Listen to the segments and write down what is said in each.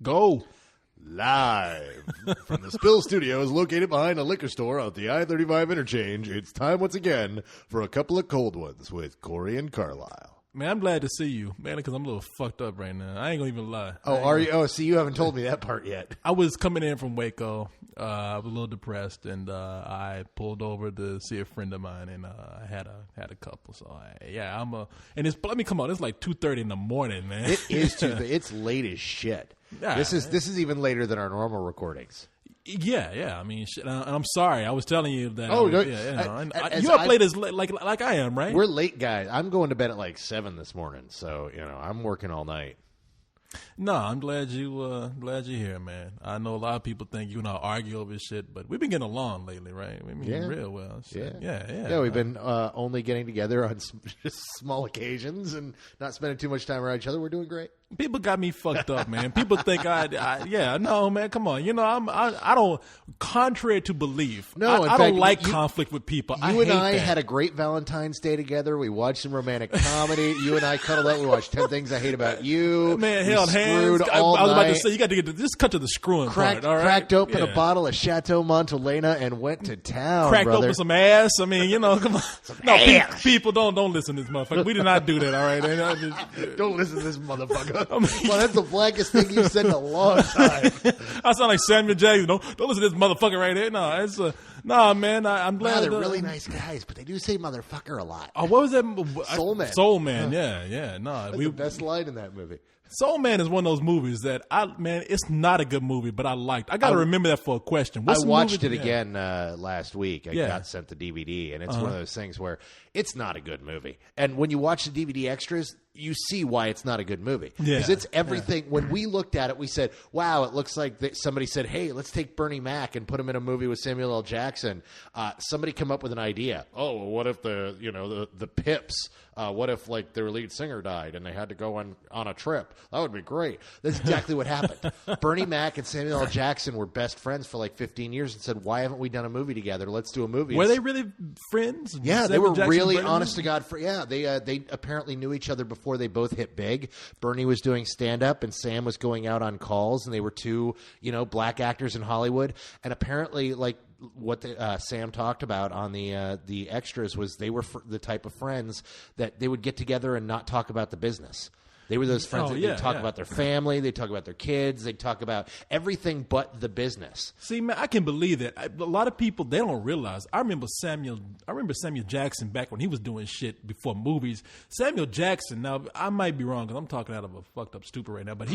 Go. Live from the Spill Studios located behind a liquor store out the I-35 interchange, it's time once again for a couple of cold ones with Corey and Carlisle. Man, I'm glad to see you, man, because I'm a little fucked up right now. I ain't going to even lie. Oh, are you? Oh, see, you haven't told me that part yet. I was coming in from Waco. I was a little depressed, and I pulled over to see a friend of mine, and I had a couple. So, and it's, I mean, come on, it's like 2:30 in the morning, man. It is it's late as shit. Yeah. This is even later than our normal recordings. Yeah. I mean, shit, I'm sorry. I was telling you that. Oh, no, you up late as like I am, right? We're late guys. I'm going to bed at like 7 this morning, so I'm working all night. No, I'm glad you're here, man. I know a lot of people think you and I argue over shit, but we've been getting along lately, right? I mean, real well. Shit. Yeah. We've been only getting together on just small occasions and not spending too much time around each other. We're doing great. People got me fucked up, man. People think no, man, come on. I don't, contrary to belief, no, I don't like conflict with people. You and I had a great Valentine's Day together. We watched some romantic comedy. You and I cuddled up. We watched 10 Things I Hate About You. Man, held hands. I was about to say, you got to get just cut to the screwing part, all right? Cracked open a bottle of Chateau Montelena and went to town, Cracked brother. open some ass. I mean, come on. No, people don't listen to this motherfucker. We did not do that, all right? Don't listen to this motherfucker. Well, that's the blackest thing you've said in a long time. I sound like Samuel Jackson. Don't listen to this motherfucker right here. No, it's man. I'm glad. They're really nice guys, but they do say motherfucker a lot. Oh, what was that? Soul Man. Soul Man. Yeah. No, that's the best line in that movie. Soul Man is one of those movies that it's not a good movie, but I liked. I got to remember that for a question. I watched it again last week. I got sent the DVD, and it's one of those things where it's not a good movie. And when you watch the DVD extras, you see why it's not a good movie. Because it's everything. When we looked at it, we said, wow, it looks like somebody said, hey, let's take Bernie Mac and put him in a movie with Samuel L. Jackson. Somebody come up with an idea. Oh, well, what if the Pips, what if like their lead singer died and they had to go on a trip? That would be great. That's exactly what happened. Bernie Mac and Samuel L. Jackson were best friends for like 15 years and said, why haven't we done a movie together? Let's do a movie. Were they really friends? Yeah, they were really honest to God. They apparently knew each other before they both hit big. Bernie was doing stand-up and Sam was going out on calls, and they were two, black actors in Hollywood. And apparently, like what Sam talked about on the extras was they were the type of friends that they would get together and not talk about the business. They were those friends that they'd talk about their family, they'd talk about their kids, they'd talk about everything but the business. See, man, I can believe that. A lot of people, they don't realize. I remember Samuel Jackson back when he was doing shit before movies. Samuel Jackson, now I might be wrong because I'm talking out of a fucked up stupid right now, but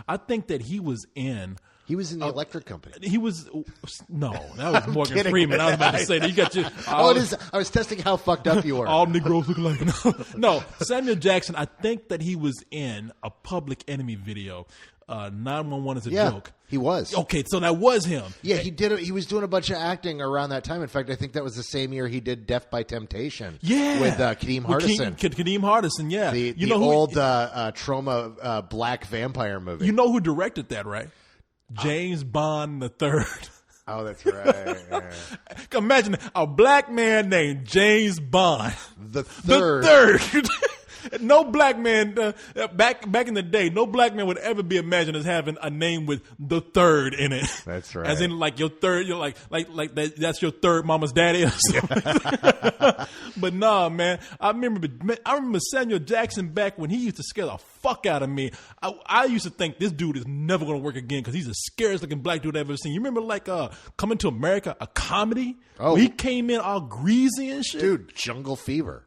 I think that he was in... He was in the electric company. He was that was Morgan Freeman. I was about to say that you got your. I was testing how fucked up you were. All Negroes look alike. No, Samuel Jackson. I think that he was in a Public Enemy video. 911 is a joke. He was. Okay, so that was him. Yeah, he did. He was doing a bunch of acting around that time. In fact, I think that was the same year he did Death by Temptation. Yeah, with Kadeem Hardison. Kadeem Hardison. Yeah, the old trauma black vampire movie. You know who directed that, right? James Bond III. Oh, that's right. Yeah. Imagine a black man named James Bond the third. No black man back in the day, no black man would ever be imagined as having a name with the third in it. That's right. As in, like your third, you're like that's your third mama's daddy or something. But nah, man, I remember Samuel Jackson back when he used to scare the fuck out of me. I used to think this dude is never going to work again because he's the scariest looking black dude I've ever seen. You remember like Coming to America, a comedy? Oh, where he came in all greasy and shit. Dude, Jungle Fever.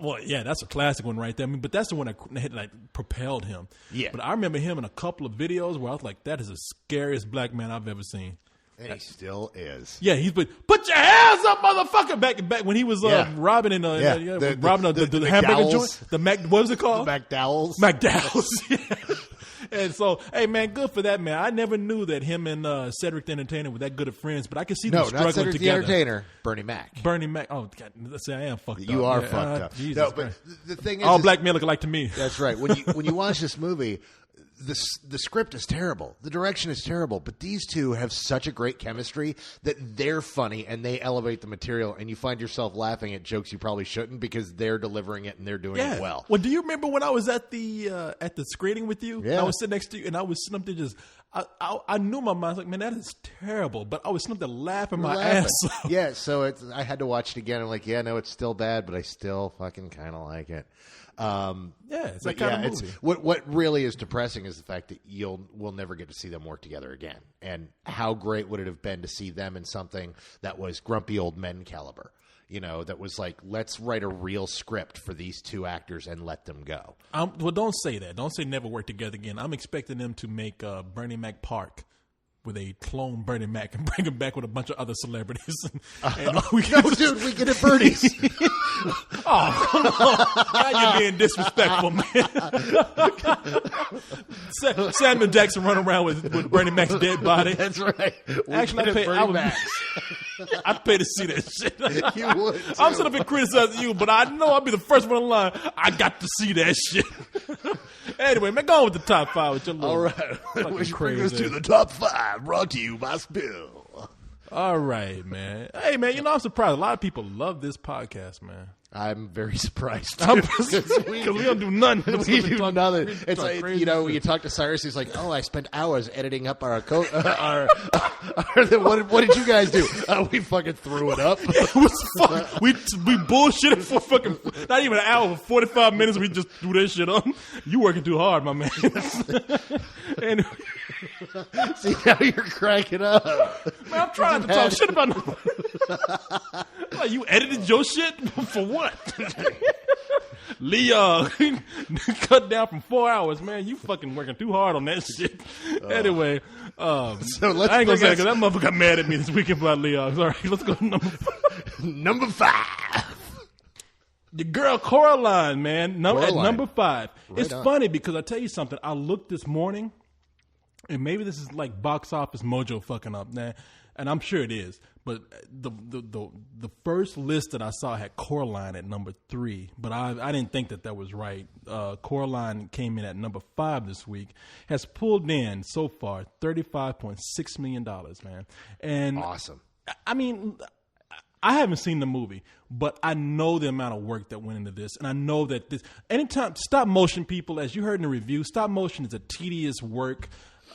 Well, yeah, that's a classic one right there. I mean, but that's the one that had like propelled him. Yeah. But I remember him in a couple of videos where I was like, that is the scariest black man I've ever seen. And he still is. Yeah, he's put your hands up, motherfucker. Back when he was robbing in robbing the hamburger joint. What was it called? The McDowell's. Yeah. And so, hey man, good for that man. I never knew that him and Cedric the Entertainer were that good of friends, but I can see them struggling not Cedric together. The Entertainer, Bernie Mac. Bernie Mac. Oh, God, see, I am fucked up. You are fucked up. Jesus no, but Christ. the thing is, all black men look alike to me. That's right. When you watch this movie, the script is terrible. The direction is terrible. But these two have such a great chemistry that they're funny and they elevate the material. And you find yourself laughing at jokes you probably shouldn't because they're delivering it and they're doing it well. Well, do you remember when I was at the screening with you? Yeah. I was sitting next to you and I was sitting up there just. I knew in my mind, I was like, man, that is terrible. But I was sitting up there laughing my ass off. Yeah, so I had to watch it again. I'm like, yeah, no, it's still bad, but I still fucking kind of like it. It's that kind of movie. What really is depressing is the fact that we'll never get to see them work together again. And how great would it have been to see them in something that was grumpy old men caliber? You know, that was like, let's write a real script for these two actors and let them go. Well, don't say that. Don't say never work together again. I'm expecting them to make Bernie Mac Park with a clone Bernie Mac and bring him back with a bunch of other celebrities. We get it Bernie's. Oh, come on. Now you're being disrespectful, man. Samuel Jackson running around with Bernie Mac's dead body. That's right. Actually, I'd pay to see that shit. You would, too. I'm sitting up and criticizing you, but I know I'll be the first one in line. I got to see that shit. Anyway, man, go on with the top 5 with your little. All right. Which brings us to the top 5, brought to you by Spill. All right, man. Hey, man, I'm surprised. A lot of people love this podcast, man. I'm very surprised. Because we don't do nothing. We do nothing. It's like, when you talk to Cyrus, he's like, "Oh, I spent hours editing up our what did you guys do? We fucking threw it up. It was fun. We bullshitted for fucking not even an hour, 45 minutes. We just threw that shit on. You working too hard, my man. Anyway. See, now you're cracking up. Man, I'm trying to talk shit about nobody. Like, you edited your shit for what? Lee cut down from 4 hours, man. You fucking working too hard on that shit. Anyway, so let's I ain't gonna say it because that motherfucker got mad at me this weekend about Lee. All right, let's go to number 5. Number 5. Your girl Coraline, man. At number 5. Right it's on. Funny because I tell you something. I looked this morning, and maybe this is like box office mojo fucking up, man. And I'm sure it is. But the first list that I saw had Coraline at number 3, but I didn't think that was right. Coraline came in at number 5 this week, has pulled in so far $35.6 million, man. And awesome. I mean, I haven't seen the movie, but I know the amount of work that went into this, and I know that anytime stop motion people, as you heard in the review, stop motion is a tedious work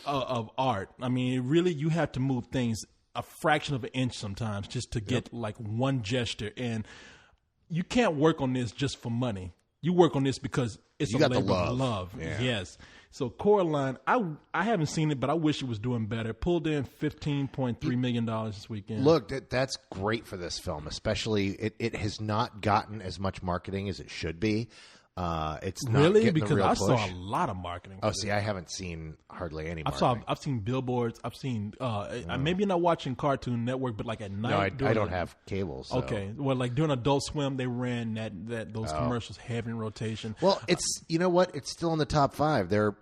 of art. I mean, really, you have to move things a fraction of an inch sometimes just to get like one gesture, and you can't work on this just for money. You work on this because it's a labor of love. Yeah. Yes. So Coraline, I haven't seen it, but I wish it was doing better. Pulled in $15.3 million this weekend. Look, that's great for this film, especially it has not gotten as much marketing as it should be. It's not really because I saw a lot of marketing. Oh, see, I haven't seen hardly any marketing. I've seen billboards. I've seen maybe not watching Cartoon Network, but like at night. No, I don't have cable. So. Okay, well, like during Adult Swim, they ran those commercials heavy in rotation. Well, it's you know what? It's still in the top 5. There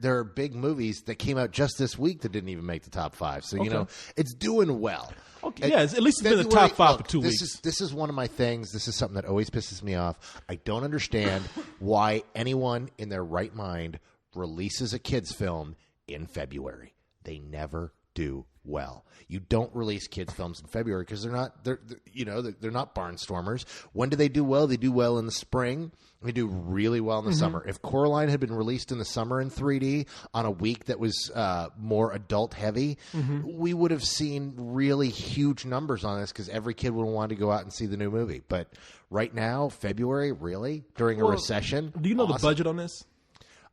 are big movies that came out just this week that didn't even make the top 5. So you know, it's doing well. Okay, at least it's been the top 5 for 2 weeks. This is one of my things. This is something that always pisses me off. I don't understand why anyone in their right mind releases a kids film in February. They never do well. You don't release kids films in February because they're not barnstormers. When do they do well? They do well in the spring. They do really well in the summer. If Coraline had been released in the summer in 3D on a week that was more adult heavy, we would have seen really huge numbers on this because every kid would want to go out and see the new movie. But right now, February, really? During a recession? Do you know the budget on this?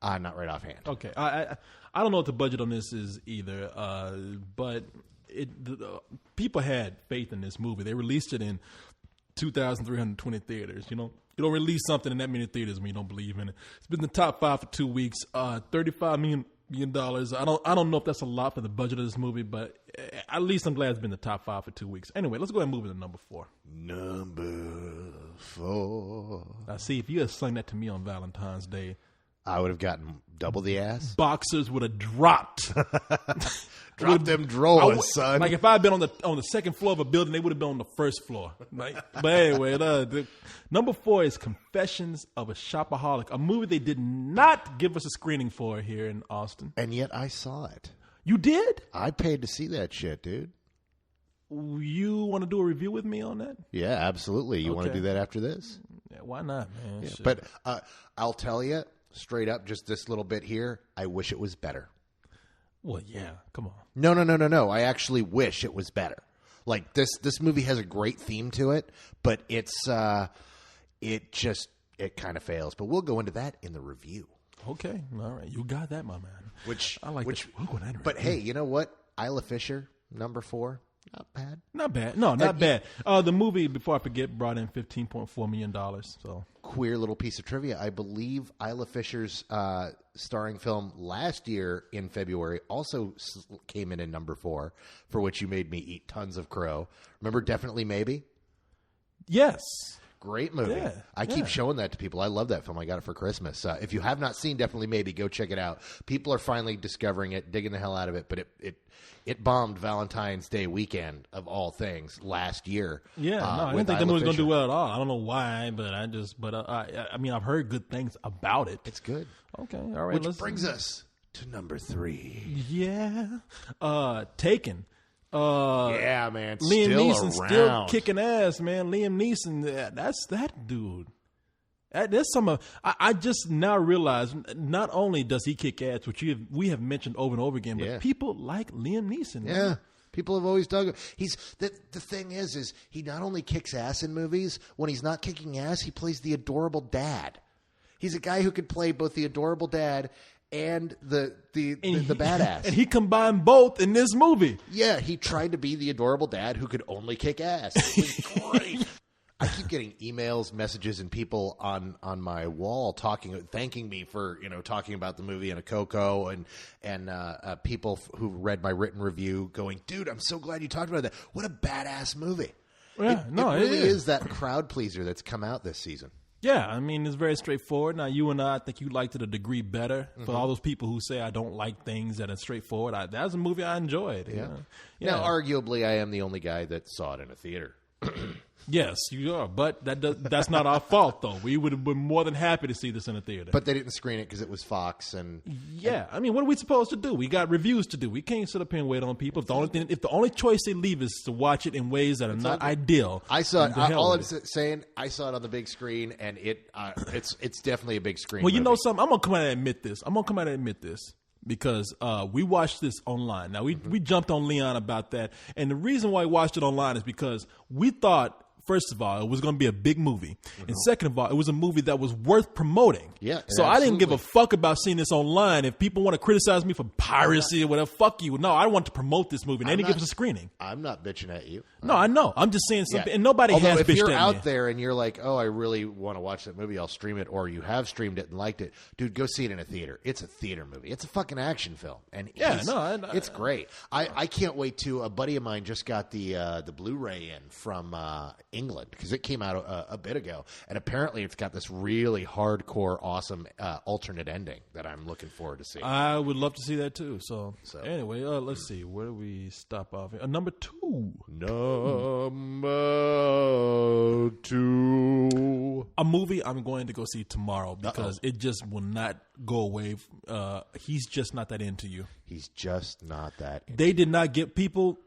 Not right offhand. Okay. I don't know what the budget on this is either, but people had faith in this movie. They released it in 2,320 theaters, you know. You don't release something in that many theaters when you don't believe in it. It's been the top 5 for 2 weeks. $35 million. I don't know if that's a lot for the budget of this movie, but at least I'm glad it's been the top 5 for 2 weeks. Anyway, let's go ahead and move into number 4. Number 4. Now, see, if you had sung that to me on Valentine's Day, I would have gotten double the ass. Boxers would have dropped. Drop them drawers, son. Like if I had been on the second floor of a building, they would have been on the first floor. But anyway, number 4 is Confessions of a Shopaholic, a movie they did not give us a screening for here in Austin. And yet I saw it. You did? I paid to see that shit, dude. You want to do a review with me on that? Yeah, absolutely. You want to do that after this? Yeah, why not, man? Yeah, but I'll tell you straight up, just this little bit here, I wish it was better. Well, yeah, come on. No. I actually wish it was better. Like this movie has a great theme to it, but it kind of fails. But we'll go into that in the review. Okay, all right, you got that, my man. I like. But hey, you know what? Isla Fisher, number 4. Not bad. Not bad. No, not bad. The movie, before I forget, brought in $15.4 million. So queer little piece of trivia. I believe Isla Fisher's starring film last year in February also came in number 4, for which you made me eat tons of crow. Remember Definitely Maybe? Yes. Great movie. Yeah, I keep showing that to people. I love that film. I got it for Christmas. If you have not seen Definitely Maybe, go check it out. People are finally discovering it, digging the hell out of it, but it bombed Valentine's Day weekend, of all things, last year. Yeah, I didn't think the movie was going to do well at all. I don't know why, but I mean, I've heard good things about it. It's good. Okay, all right. Which brings us to number 3. Yeah. Taken. Yeah, man. Liam Neeson still kicking ass, man. Liam Neeson, that's that dude. There's some. I just now realize not only does he kick ass, which we have mentioned over and over again, but people like Liam Neeson. Man. Yeah, people have always dug. The thing is he not only kicks ass in movies. When he's not kicking ass, he plays the adorable dad. He's a guy who could play both the adorable dad and the badass. And he combined both in this movie. Yeah, he tried to be the adorable dad who could only kick ass. It was great. I keep getting emails, messages, and people on my wall thanking me for talking about the movie in a Coco, and people who read my written review going, "Dude, I'm so glad you talked about that. What a badass movie!" Yeah, it really is that crowd pleaser that's come out this season. Yeah, I mean, it's very straightforward. Now, you and I think you liked it a degree better. For all those people who say I don't like things that are straightforward, that was a movie I enjoyed. Yeah. Now, arguably, I am the only guy that saw it in a theater. Yes, you are, but that's not our fault, though. We would have been more than happy to see this in a theater. But they didn't screen it because it was Fox. I mean, what are we supposed to do? We got reviews to do. We can't sit up here and wait on people. If the only choice they leave is to watch it in ways that are not ideal. I saw it. All I'm saying, I saw it on the big screen, and it's definitely a big screen. Well, you know something? I'm gonna come out and admit this. Because we watched this online. Now, we jumped on Leon about that. And the reason why we watched it online is because we thought, first of all, it was going to be a big movie. And second of all, it was a movie that was worth promoting. Yeah, so I didn't give a fuck about seeing this online. If people want to criticize me for piracy or whatever, fuck you. No, I want to promote this movie. And they didn't give us a screening. I'm not bitching at you. No, I know. I'm just saying something. Yeah. And nobody has bitched at me. If you're out there and you're like, oh, I really want to watch that movie, I'll stream it. Or you have streamed it and liked it. Dude, go see it in a theater. It's a theater movie. It's a fucking action film. And it's great. I can't wait to. A buddy of mine just got the Blu-ray in from England because it came out a bit ago. And apparently it's got this really hardcore, awesome alternate ending that I'm looking forward to seeing. I would love to see that too. So anyway, let's see. Where do we stop off? Number 2. Number 2. A movie I'm going to go see tomorrow because it just will not go away. He's just not that into you. He's just not that into They did not get people.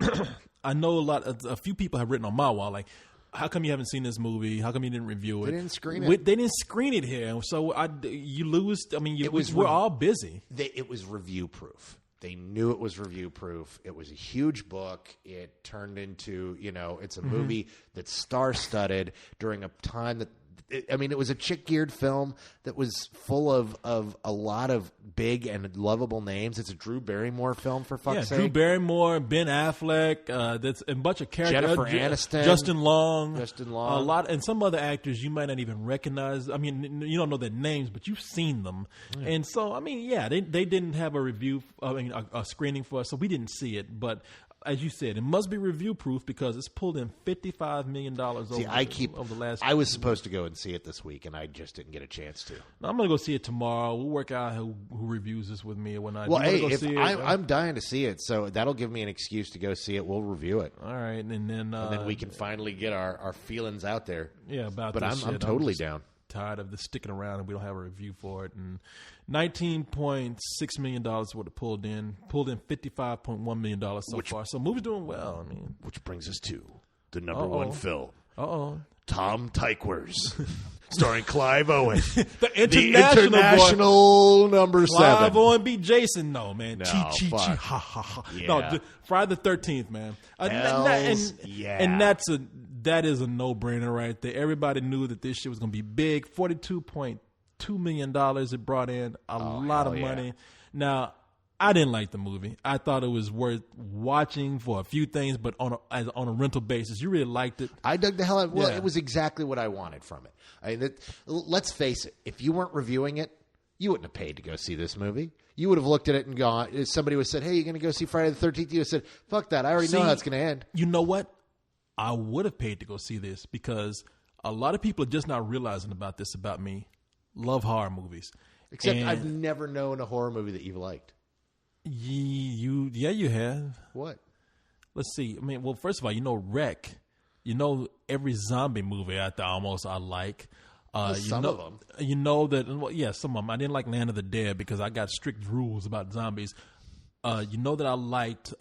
I know a few people have written on my wall like, how come you haven't seen this movie? How come you didn't review it? They didn't screen it. They didn't screen it here. So you lose. I mean, we're all busy. It was review proof. They knew it was review proof. It was a huge book. It turned into, it's a movie that's star-studded during a time that, it was a chick-geared film that was full of a lot of big and lovable names. It's a Drew Barrymore film, for fuck's sake. Drew Barrymore, Ben Affleck, that's a bunch of characters. Jennifer Aniston, Justin Long, a lot, and some other actors you might not even recognize. I mean, you don't know their names, but you've seen them. Yeah. And so, they didn't have a review, a screening for us, so we didn't see it, but. As you said, it must be review proof because it's pulled in $55 million over the last. I was supposed to go and see it this week, and I just didn't get a chance to. I'm going to go see it tomorrow. We'll work out who reviews this with me or whatnot. Well, hey, I'm dying to see it, so that'll give me an excuse to go see it. We'll review it. All right, and then we can finally get our feelings out there. Yeah, about but this I'm totally down. Tired of the sticking around and we don't have a review for it. And $19.6 million would have pulled in $55.1 million so far. So movie's doing well. I mean, which brings us to the number one film. Tom Tykwer's, starring Clive Owen, the international number 7. Clive Owen beat Jason. No, man. No, ha ha ha. Yeah. No, Friday the 13th, man. And that is a no-brainer right there. Everybody knew that this shit was going to be big. $42.2 million it brought in. A lot of money. Now, I didn't like the movie. I thought it was worth watching for a few things, but on a rental basis. You really liked it? I dug the hell out of it. Well, it was exactly what I wanted from it. I mean, let's face it. If you weren't reviewing it, you wouldn't have paid to go see this movie. You would have looked at it and gone, if somebody would have said, hey, you're going to go see Friday the 13th? You would have said, fuck that. I already know how it's going to end. You know what? I would have paid to go see this because a lot of people are just not realizing about this about me. Love horror movies. Except I've never known a horror movie that you've liked. You have. What? Let's see. I mean, well, first of all, you know Wreck. You know every zombie movie I like. Some of them. You know that. Well, yeah, some of them. I didn't like Land of the Dead because I got strict rules about zombies. You know that I liked.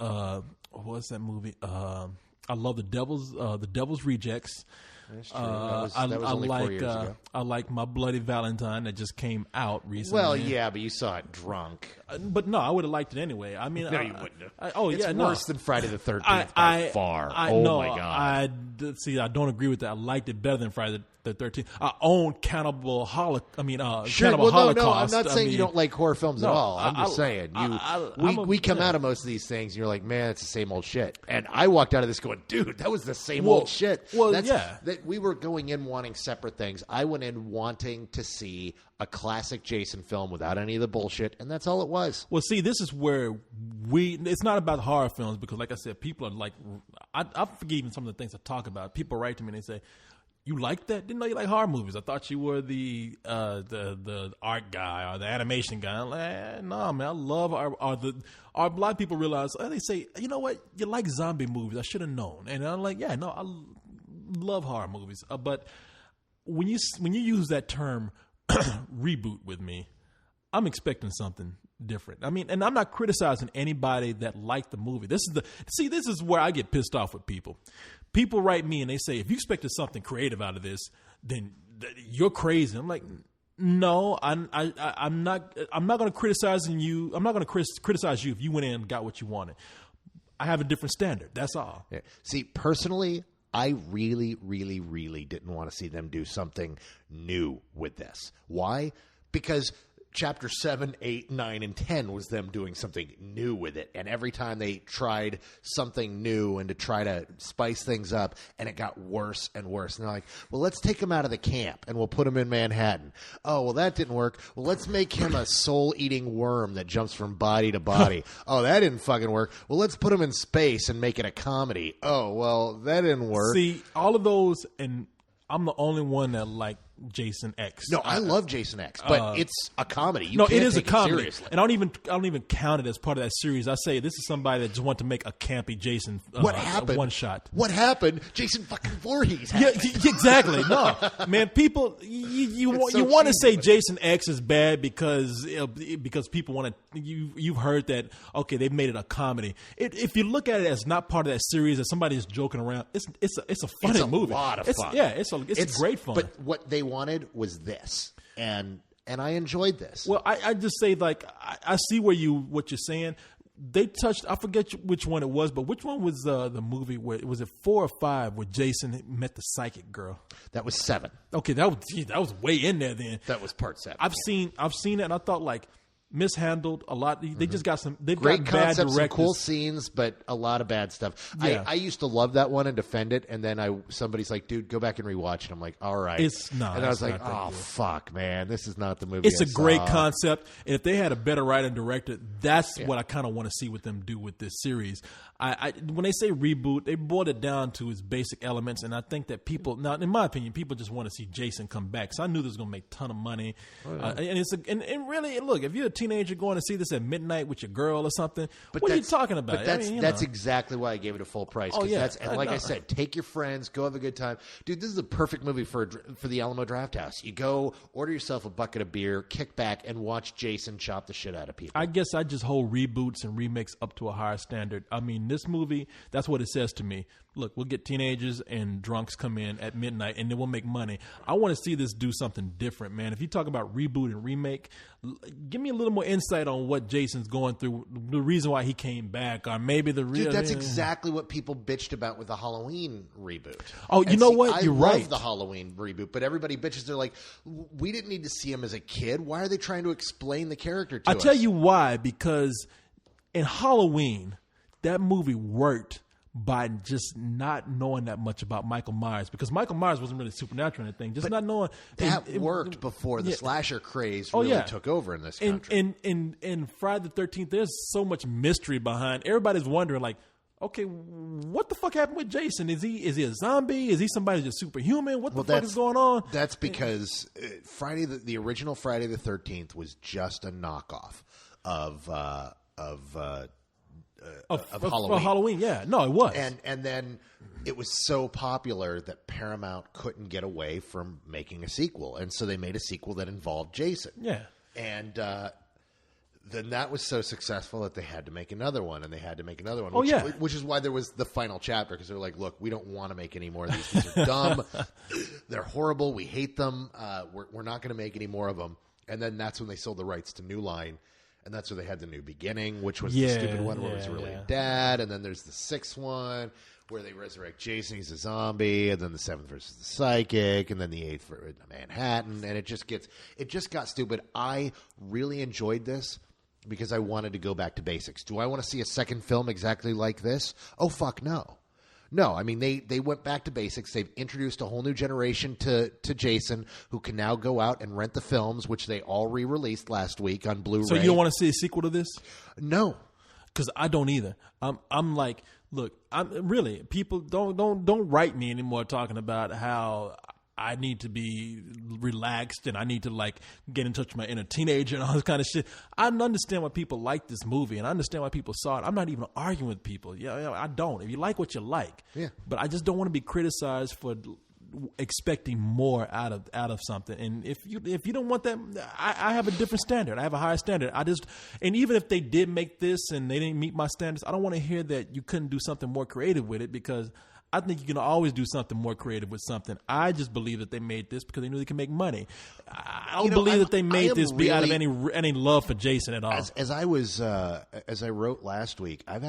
What's that movie? I love the Devil's Rejects. That's true. That was only 4 years ago. I like My Bloody Valentine that just came out recently. Well, yeah, but you saw it drunk. But no, I would have liked it anyway. I mean, no, you wouldn't have. It's worse than Friday the 13th by far. My God. I don't agree with that. I liked it better than Friday the 13th. I own Cannibal Holocaust. Cannibal Holocaust. No, I'm not saying you don't like horror films at all. I'm just saying we come out of most of these things, and you're like, man, it's the same old shit. And I walked out of this going, dude, that was the same old shit. Well, that we were going in wanting separate things. I went in wanting to see a classic Jason film without any of the bullshit, and that's all it was. Well, see, this is where it's not about horror films because, like I said, people are like, I forget even some of the things I talk about. People write to me and they say, you like that? Didn't know you like horror movies. I thought you were the art guy or the animation guy. I'm like, no, man, I love art. A lot of people realize, they say, you know what? You like zombie movies. I should have known. And I'm like, yeah, no, I love horror movies. But when you use that term reboot with me, I'm expecting something different. I mean, and I'm not criticizing anybody that liked the movie. This is where I get pissed off with people. People write me and they say, if you expected something creative out of this, then you're crazy. I'm like, no, I'm not going to criticize you. I'm not going to criticize you if you went in and got what you wanted. I have a different standard. That's all. Yeah. See, personally, I really, really, really didn't want to see them do something new with this. Why? Because Chapter 7, 8, 9, and 10 was them doing something new with it. And every time they tried something new and to try to spice things up, and it got worse and worse. And they're like, well, let's take him out of the camp and we'll put him in Manhattan. Oh, well, that didn't work. Well, let's make him a soul-eating worm that jumps from body to body. Oh, that didn't fucking work. Well, let's put him in space and make it a comedy. Oh, well, that didn't work. See, all of those, and I'm the only one that liked Jason X. No, I love Jason X, but it's a comedy. It is a comedy, and I don't even count it as part of that series. I say this is somebody that just wanted to make a campy Jason. What happened? One shot. What happened? Jason fucking Voorhees. Yeah, exactly. No, man, people, you want to say Jason X is bad because people want to. You've heard that. Okay, they've made it a comedy. If you look at it as not part of that series, as somebody is joking around, it's a funny movie. It's a lot of fun. Yeah, it's great fun. But what they wanted was this, and I enjoyed this. Well, I just say, like, I see what you're saying. They touched, I forget which one it was, but which one was the movie where, was it 4 or 5 where Jason met the psychic girl? That was 7. Okay, that was way in there then. That was part 7. I've seen it, and I thought, like, mishandled a lot. They just got some. They've great got bad concepts, directors. some cool scenes, but a lot of bad stuff. Yeah. I used to love that one and defend it, and then somebody's like, "Dude, go back and rewatch it." I'm like, "All right." And I was like, "Oh fuck, man, this is not the movie." It's a great concept, and if they had a better writer and director, that's what I kind of want to see what them do with this series. When they say reboot, they boiled it down to its basic elements, and I think that people now, in my opinion, people just want to see Jason come back. So I knew this was going to make a ton of money, and really, look, if you're a teenager going to see this at midnight with your girl or something, what are you talking about? But that's exactly why I gave it a full price. Oh yeah, and like I said, take your friends, go have a good time, dude. This is a perfect movie for the Alamo Drafthouse. You go order yourself a bucket of beer, kick back, and watch Jason chop the shit out of people. I guess I just hold reboots and remakes up to a higher standard. I mean, this movie, that's what it says to me. Look, we'll get teenagers and drunks come in at midnight, and then we'll make money. I want to see this do something different, man. If you talk about reboot and remake, give me a little more insight on what Jason's going through, the reason why he came back, or maybe the real. Dude, that's exactly what people bitched about with the Halloween reboot. Oh, you know what? You're right. I love the Halloween reboot, but everybody bitches. They're like, we didn't need to see him as a kid. Why are they trying to explain the character to us? I'll tell you why. Because in Halloween, that movie worked by just not knowing that much about Michael Myers, because Michael Myers wasn't really supernatural or anything. Just not knowing that worked before the slasher craze really took over in this country. In Friday the 13th, there's so much mystery behind. Everybody's wondering, like, okay, what the fuck happened with Jason? Is he a zombie? Is he somebody just superhuman? What the fuck is going on? That's because the original Friday the 13th was just a knockoff of Halloween. Halloween, yeah. No, it was. And then it was so popular that Paramount couldn't get away from making a sequel. And so they made a sequel that involved Jason. Yeah. And then that was so successful that they had to make another one, and they had to make another one. Which is why there was the final chapter, because they were like, look, we don't want to make any more of these. These are dumb. They're horrible. We hate them. We're not going to make any more of them. And then that's when they sold the rights to New Line. And that's where they had the New Beginning, which was the stupid one where it was really dad. And then there's the sixth one where they resurrect Jason, he's a zombie. And then the seventh versus the psychic. And then the eighth for Manhattan. And it just got stupid. I really enjoyed this because I wanted to go back to basics. Do I want to see a second film exactly like this? Oh, fuck no. No, I mean, they went back to basics. They've introduced a whole new generation to Jason, who can now go out and rent the films, which they all re-released last week on Blu-ray. So you don't want to see a sequel to this? No. Because I don't either. I'm like, look, I'm really, people don't write me anymore talking about how I need to be relaxed and I need to like get in touch with my inner teenager and all this kind of shit. I understand why people like this movie and I understand why people saw it. I'm not even arguing with people. Yeah, I don't. If you like what you like, but I just don't want to be criticized for expecting more out of something. And if you don't want that, I have a different standard. I have a higher standard. And even if they did make this and they didn't meet my standards, I don't want to hear that you couldn't do something more creative with it, because I think you can always do something more creative with something. I just believe that they made this because they knew they could make money. I don't believe that they made this really, out of any love for Jason at all. As I wrote last week, I've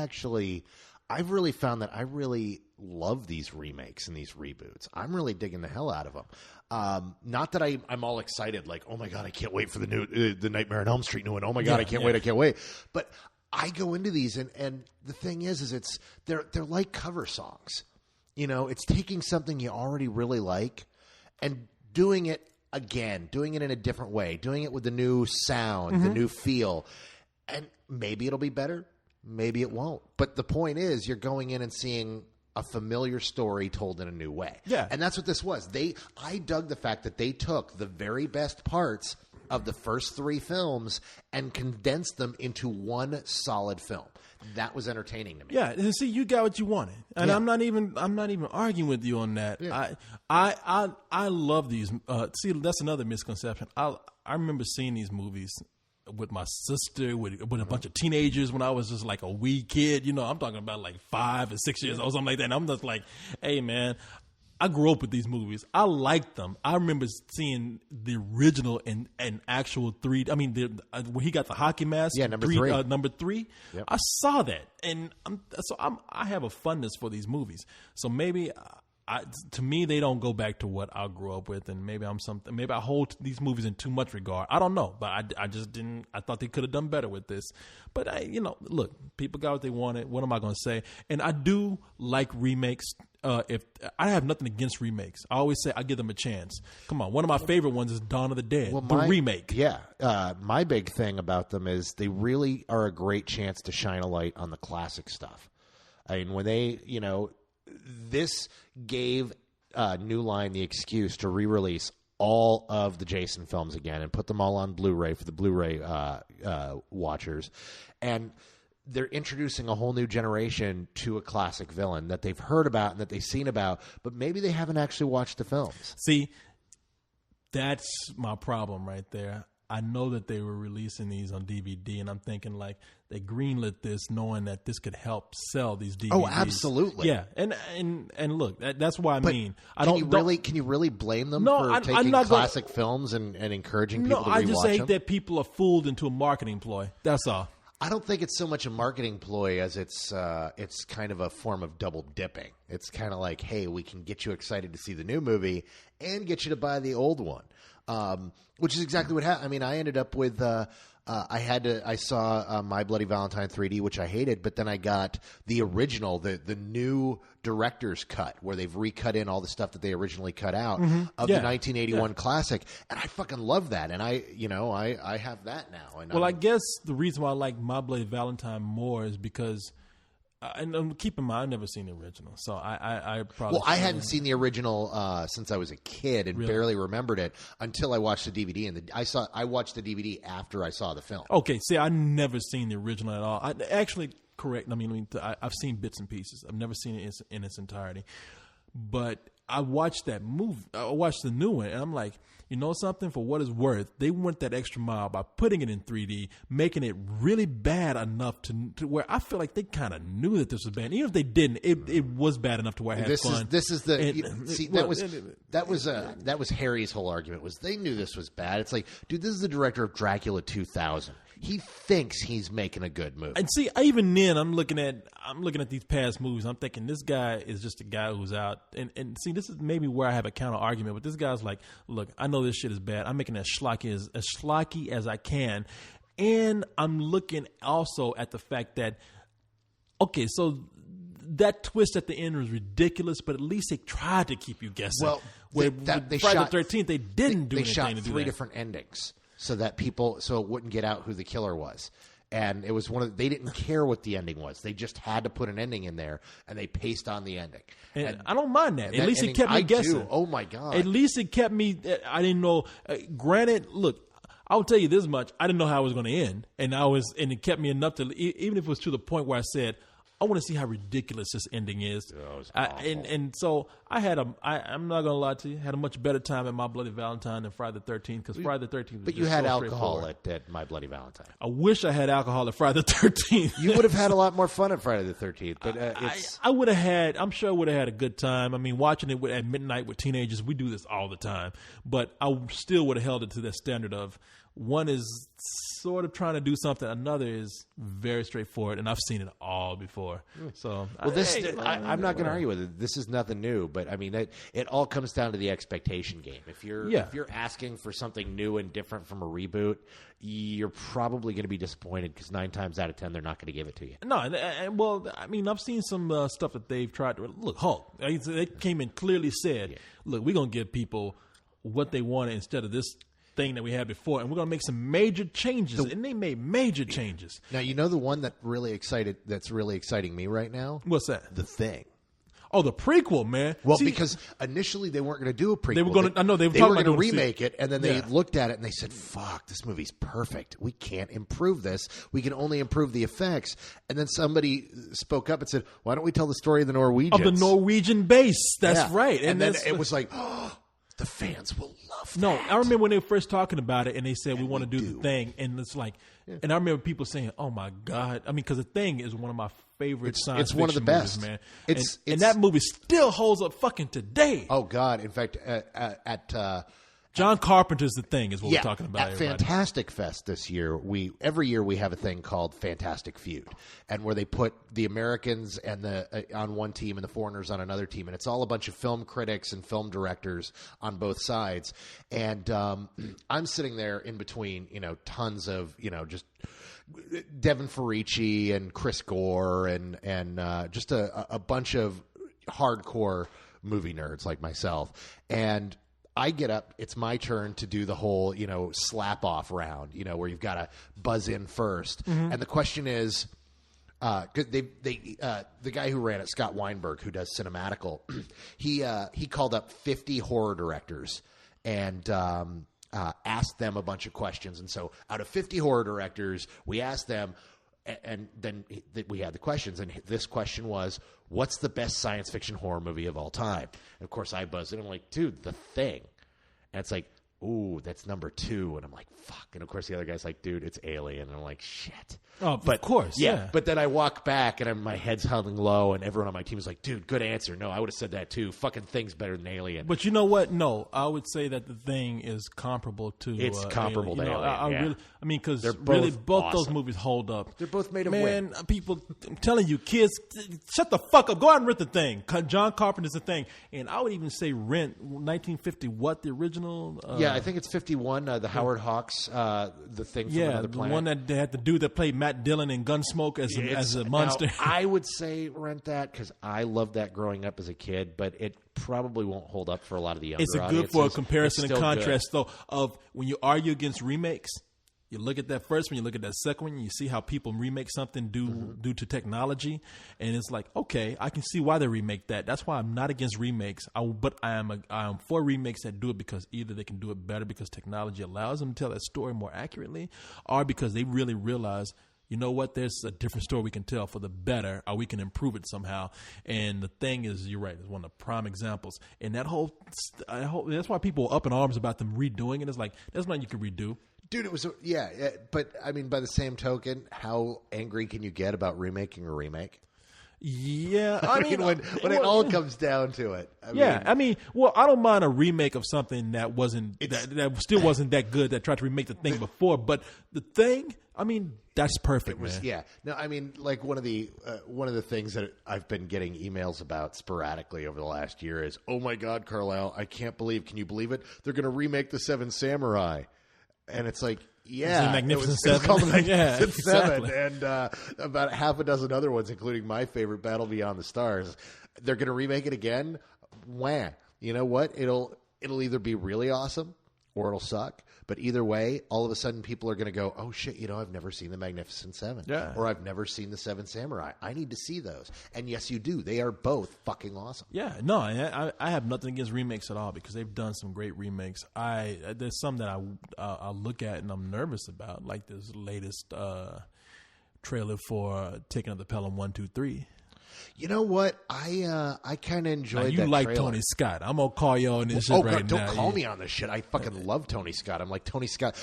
really found that I really love these remakes and these reboots. I'm really digging the hell out of them. Not that I'm all excited, like, oh my God, I can't wait for the Nightmare on Elm Street new one. Oh my God, I can't wait. But I go into these and the thing is they're like cover songs. You know, it's taking something you already really like and doing it again, doing it in a different way, doing it with the new sound, the new feel. And maybe it'll be better, maybe it won't. But the point is, you're going in and seeing a familiar story told in a new way. Yeah. And that's what this was. I dug the fact that they took the very best parts of the first three films and condensed them into one solid film. That was entertaining to me. Yeah, and see, you got what you wanted, and I'm not even arguing with you on that. Yeah. I love these. See, that's another misconception. I remember seeing these movies with my sister, with a bunch of teenagers when I was just like a wee kid. You know, I'm talking about like 5 and 6 years old, something like that. And I'm just like, hey, man, I grew up with these movies. I liked them. I remember seeing the original and actual 3. I mean, when he got the hockey mask. Yeah, number 3. Number 3. Yep. I saw that, and I have a fondness for these movies. So maybe to me, they don't go back to what I grew up with, and maybe maybe I hold these movies in too much regard. I don't know, but I just didn't. I thought they could have done better with this. But look, people got what they wanted. What am I going to say? And I do like remakes. If I have nothing against remakes, I always say I give them a chance. Come on, one of my favorite ones is Dawn of the Dead, the remake. Yeah, my big thing about them is they really are a great chance to shine a light on the classic stuff. I mean, when they, this gave New Line the excuse to re-release all of the Jason films again and put them all on Blu-ray for the Blu-ray watchers, and they're introducing a whole new generation to a classic villain that they've heard about and that they've seen about, but maybe they haven't actually watched the films. See, that's my problem right there. I know that they were releasing these on DVD, and I'm thinking like they greenlit this knowing that this could help sell these DVDs. Oh, absolutely. Yeah, and look, that's why I mean, can you really blame them for taking classic films and encouraging people to rewatch them? No, I just hate that people are fooled into a marketing ploy. That's all. I don't think it's so much a marketing ploy as it's kind of a form of double dipping. It's kind of like, hey, we can get you excited to see the new movie and get you to buy the old one, which is exactly what happened. I mean, I ended up with I saw My Bloody Valentine 3D, which I hated, but then I got the original, the new director's cut, where they've recut in all the stuff that they originally cut out of the 1981 classic, and I fucking love that. And I have that now. And I guess the reason why I like My Bloody Valentine more is because. And keep in mind, I've never seen the original, so I probably. Well, I hadn't seen the original since I was a kid and barely remembered it until I watched the DVD. And I watched the DVD after I saw the film. Okay, see, I never seen the original at all. I've seen bits and pieces. I've never seen it in its entirety. But I watched that movie. I watched the new one, and I'm like, you know something? For what it's worth, they went that extra mile by putting it in 3D, making it really bad enough to where I feel like they kind of knew that this was bad. Even if they didn't, it was bad enough to where I had fun. That was Harry's whole argument. Was they knew this was bad. It's like, dude, this is the director of Dracula 2000. He thinks he's making a good movie. And see, even then, I'm looking at these past movies. I'm thinking this guy is just a guy who's out. And see, this is maybe where I have a counter argument. But this guy's like, look, I know this shit is bad. I'm making it as schlocky as I can. And I'm looking also at the fact that, okay, so that twist at the end was ridiculous, but at least they tried to keep you guessing. Well, Friday the 13th, they didn't do anything to do that. They shot 3 different endings. So that it wouldn't get out who the killer was. And it was they didn't care what the ending was. They just had to put an ending in there, and they paced on the ending. And I don't mind that. At least it kept me guessing. Oh, my God. At least it kept me, I didn't know. Granted, look, I'll tell you this much. I didn't know how it was going to end. And it kept me enough to, even if it was to the point where I said, I want to see how ridiculous this ending is. And so I had I'm not going to lie to you, had a much better time at My Bloody Valentine than Friday the 13th, because Friday the 13th was But you had alcohol at My Bloody Valentine. I wish I had alcohol at Friday the 13th. You would have had a lot more fun at Friday the 13th. But I would have had, I'm sure I would have had a good time. I mean, watching it at midnight with teenagers, we do this all the time. But I still would have held it to that standard of, one is sort of trying to do something, another is very straightforward, and I've seen it all before. So, I'm not going to argue with it. This is nothing new, but I mean, it all comes down to the expectation game. If you're asking for something new and different from a reboot, you're probably going to be disappointed, because 9 times out of 10 they're not going to give it to you. No, well, I mean, I've seen some stuff that they've tried to look. Hulk, they came in clearly said, "Look, we're going to give people what they wanted instead of this thing that we had before, and we're going to make some major changes." And they made major changes. Now, you know the one that's really exciting me right now? What's that? The Thing. Oh, the prequel, man. Well, because initially they weren't going to do a prequel. They were going to. I know they were going to remake it, and then they looked at it and they said, "Fuck, this movie's perfect. We can't improve this. We can only improve the effects." And then somebody spoke up and said, "Why don't we tell the story of the Norwegians?" Of the Norwegian base. That's right. And then it was like, "Oh, the fans will love that." No, I remember when they were first talking about it, and they said, "We want to do the Thing," and it's like, and I remember people saying, "Oh my God!" I mean, because the Thing is one of my favorite science fiction movies, man. And that movie still holds up fucking today. Oh God! In fact, John Carpenter's The Thing is what we're talking about. At Fantastic Fest this year, every year we have a thing called Fantastic Feud, and where they put the Americans and on one team and the foreigners on another team, and it's all a bunch of film critics and film directors on both sides. And I'm sitting there in between, tons of just Devin Farici and Chris Gore and just a bunch of hardcore movie nerds like myself. And I get up, it's my turn to do the whole, slap off round, where you've got to buzz in first. Mm-hmm. And the question is, cause the guy who ran it, Scott Weinberg, who does Cinematical, he called up 50 horror directors and, asked them a bunch of questions. And so out of 50 horror directors, we asked them, and then we had the questions. And this question was, what's the best science fiction horror movie of all time? And of course I buzzed in. I'm like, dude, The Thing. And it's like, ooh, that's number 2. And I'm like, fuck. And of course the other guy's like, dude, it's Alien. And I'm like, shit. Oh, but, of course, yeah. But then I walk back and my head's held low, and everyone on my team is like, dude, good answer. No, I would have said that too. Fucking Thing's better than Alien. But you know what? No, I would say that The Thing is comparable to It's comparable to Alien. Because really both awesome. Those movies hold up. They're both made of wood. People, I'm telling you, kids, shut the fuck up. Go out and rent The Thing. John Carpenter's The Thing. And I would even say rent 1950, what, the original? I think it's 51, the Howard Hawks, The Thing from Another Planet. The one that had the dude that played Matt Dillon in Gunsmoke as a monster. Now, I would say rent that because I loved that growing up as a kid, but it probably won't hold up for a lot of the younger audiences. It's good for a comparison and contrast, though, of when you argue against remakes. You look at that first one, you look at that second one, you see how people remake something due to technology, and it's like, okay, I can see why they remake that. That's why I'm not against remakes, but I am for remakes that do it because either they can do it better because technology allows them to tell that story more accurately, or because they really realize, you know what, there's a different story we can tell for the better, or we can improve it somehow. And The Thing is, you're right, it's one of the prime examples. And that's why people are up in arms about them redoing it. It's like, there's nothing you can redo. Dude, it was, but I mean, by the same token, how angry can you get about remaking a remake? Yeah, I mean, when it all comes down to it. I don't mind a remake of something that that still wasn't that good, that tried to remake The Thing before, but The Thing, I mean, that's perfect, man. Yeah. No, I mean, like one of the things that I've been getting emails about sporadically over the last year is, oh my God, Carlisle, can you believe it? They're going to remake The Seven Samurai. And it's like, yeah, The Magnificent Seven. It's called The Magnificent Seven, and about half a dozen other ones, including my favorite, Battle Beyond the Stars. They're going to remake it again. Wah! You know what? It'll either be really awesome or it'll suck. But either way, all of a sudden people are going to go, oh shit, I've never seen The Magnificent Seven, or I've never seen The Seven Samurai. I need to see those. And yes, you do. They are both fucking awesome. Yeah, no, I have nothing against remakes at all because they've done some great remakes. There's some that I look at and I'm nervous about, like this latest trailer for Taking Up the Pelham 1, 2, 3. You know what? I kind of enjoyed that. You like trailer. Tony Scott. I'm going to call you on this shit right now. Don't call me on this shit. I fucking love Tony Scott. I'm like, Tony Scott.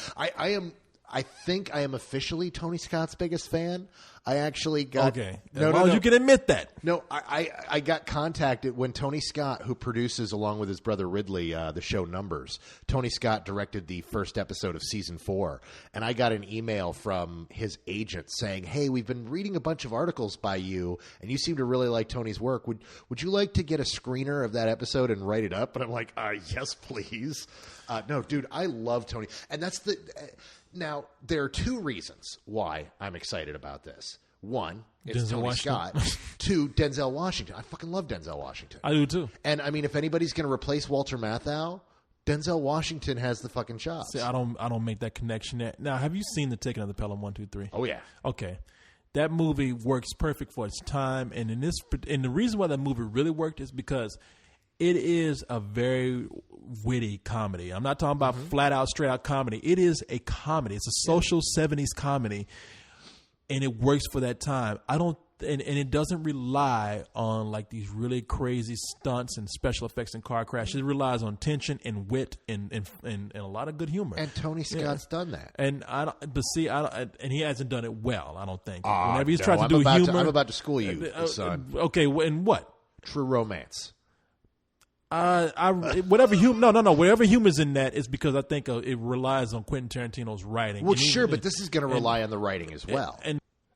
I think I am officially Tony Scott's biggest fan. I actually got... Okay. No. You can admit that. No, I got contacted when Tony Scott, who produces along with his brother Ridley the show Numbers, Tony Scott directed the first episode of season 4, and I got an email from his agent saying, hey, we've been reading a bunch of articles by you, and you seem to really like Tony's work. Would you like to get a screener of that episode and write it up? And I'm like, yes, please. No, dude, I love Tony. And that's the... Now, there are 2 reasons why I'm excited about this. 1, it's Denzel Tony Washington. Scott. 2, Denzel Washington. I fucking love Denzel Washington. I do too. And I mean, if anybody's going to replace Walter Matthau, Denzel Washington has the fucking chops. See, I don't make that connection yet. Now, have you seen the Taking of the Pelham 1, 2, 3? Oh yeah. Okay. That movie works perfect for its time, and the reason why that movie really worked is because it is a very witty comedy. I'm not talking about flat out, straight out comedy. It is a comedy. It's a social 70s comedy, and it works for that time. And it doesn't rely on like these really crazy stunts and special effects and car crashes. It relies on tension and wit and a lot of good humor. And Tony Scott's done that. And and he hasn't done it well, I don't think. Whenever he's tried to do humor, I'm about to school you, son. Okay, and what? True Romance. Whatever humor's in that is because I think it relies on Quentin Tarantino's writing. Well, sure, but this is going to rely on the writing as well.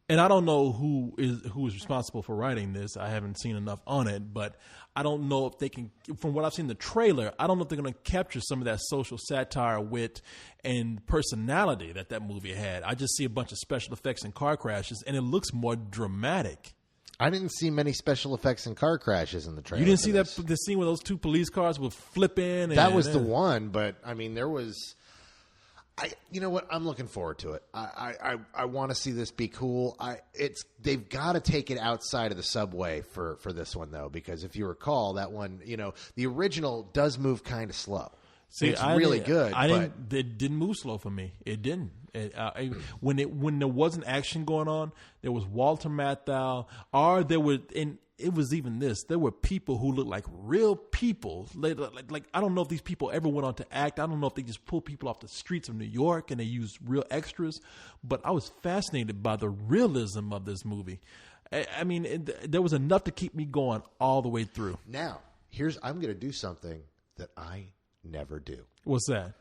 And I don't know who is responsible for writing this. I haven't seen enough on it, but I don't know if they can. From what I've seen in the trailer, I don't know if they're going to capture some of that social satire, wit, and personality that movie had. I just see a bunch of special effects and car crashes, and it looks more dramatic. I didn't see many special effects and car crashes in the trailer. You didn't see the scene where those two police cars would flip in? That was the one, but I mean, there was. You know what? I'm looking forward to it. I want to see this be cool. They've got to take it outside of the subway for this one though, because if you recall that one, the original does move kind of slow. See, it's really good. It didn't move slow for me. It didn't. When there wasn't action going on, there was Walter Matthau, it was even this. There were people who looked like real people. Like I don't know if these people ever went on to act. I don't know if they just pulled people off the streets of New York and they used real extras. But I was fascinated by the realism of this movie. I mean, there was enough to keep me going all the way through. Now, I'm going to do something that I never do. What's that?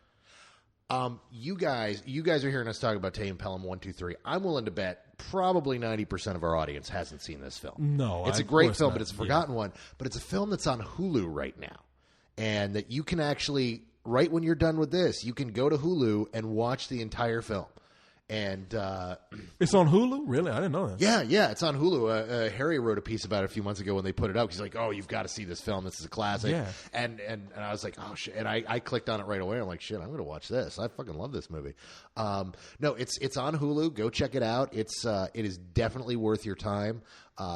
You guys are hearing us talk about Tame Pelham 1, 2, 3. I'm willing to bet probably 90% of our audience hasn't seen this film. No, it's a great film, but it's a forgotten one. But it's a film that's on Hulu right now, and that you can actually, right when you're done with this, you can go to Hulu and watch the entire film. And it's on Hulu? Really? I didn't know that. Yeah, it's on Hulu. Harry wrote a piece about it a few months ago when they put it out. He's like, "Oh, you've got to see this film. This is a classic." Yeah. And I was like, "Oh shit!" And I clicked on it right away. I'm like, "Shit, I'm going to watch this. I fucking love this movie." No, it's on Hulu. Go check it out. It is definitely worth your time.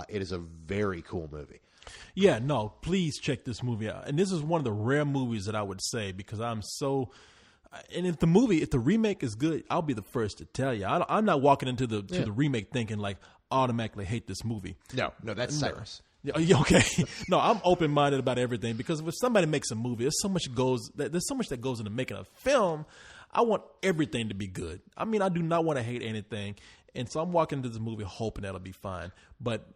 It is a very cool movie. Yeah, no, please check this movie out. And this is one of the rare movies that I would say, because I'm so. And if the remake is good, I'll be the first to tell you. I'm not walking into the remake thinking like automatically hate this movie. No, that's Cyrus. Okay, no, I'm open minded about everything, because if somebody makes a movie, there's so much that goes into making a film. I want everything to be good. I mean, I do not want to hate anything, and so I'm walking into this movie hoping that'll be fine. But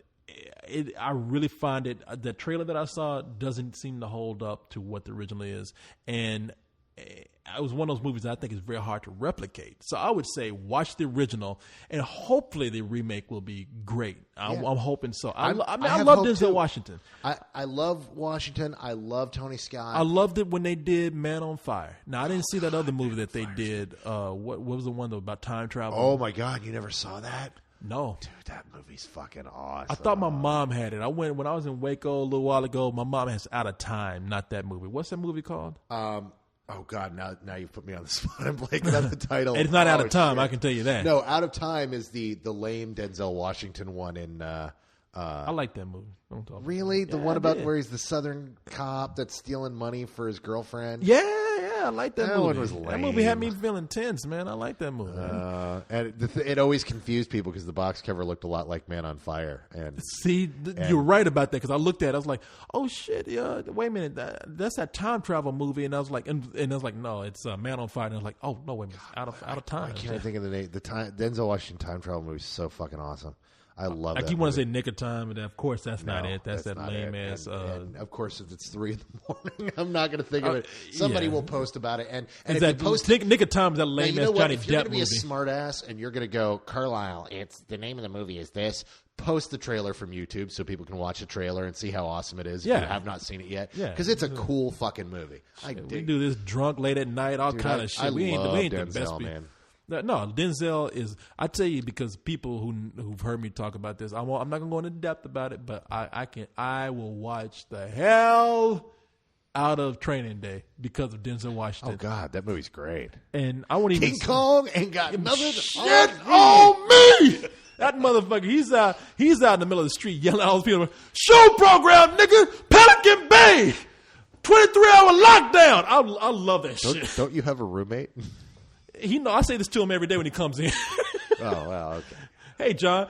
I really find the trailer that I saw doesn't seem to hold up to what the original is, and it was one of those movies that I think is very hard to replicate. So I would say watch the original, and hopefully the remake will be great. I'm hoping so. I love Denzel Washington. I love Washington. I love Tony Scott. I loved it when they did Man on Fire. Now, I didn't see that other movie that they did. What was the one about time travel? Oh, my God. You never saw that? No. Dude, that movie's fucking awesome. I thought my mom had it. When I was in Waco a little while ago, my mom has Out of Time, not that movie. What's that movie called? Oh, God, now you've put me on the spot. I'm blanking on the title. It's not Out of Time, shit. I can tell you that. No, Out of Time is the lame Denzel Washington one in... I like that movie. Really? The one about where he's the Southern cop that's stealing money for his girlfriend? Yeah, I like that movie. That one was lame. That movie had me feeling tense, man. I like that movie. And it always confused people because the box cover looked a lot like Man on Fire. And you're right about that, because I looked at it, I was like, oh shit, yeah, wait a minute, that's that time travel movie, and I was like, and I was like, no, it's Man on Fire, and I was like, oh no, wait a minute, out of time. I can't think of the name. Denzel Washington time travel movie is so fucking awesome. I love that. I keep wanting to say Nick of Time, and of course that's not it. That's that lame ass. And of course, if it's 3 a.m, I'm not going to think of it. Somebody will post about it. And if that you post Nick of Time is that lame ass Johnny Depp movie. If you're going to be a smart ass and you're going to go, Carlisle, it's the name of the movie is this. Post the trailer from YouTube so people can watch the trailer and see how awesome it is if you have not seen it yet. Because it's a cool fucking movie. We do this drunk late at night, all kind of shit. We ain't the best people. Man. No, Denzel is. I tell you, because people who've heard me talk about this, I'm not gonna go into depth about it, but I will watch the hell out of Training Day because of Denzel Washington. Oh God, that movie's great. And I won't even. King Kong ain't got nothing shit on me. That motherfucker, he's out in the middle of the street yelling at all those people. Show program, nigga, Pelican Bay, 23-hour lockdown. I love that shit. Don't you have a roommate? I say this to him every day when he comes in. Oh, well, okay. Hey, John.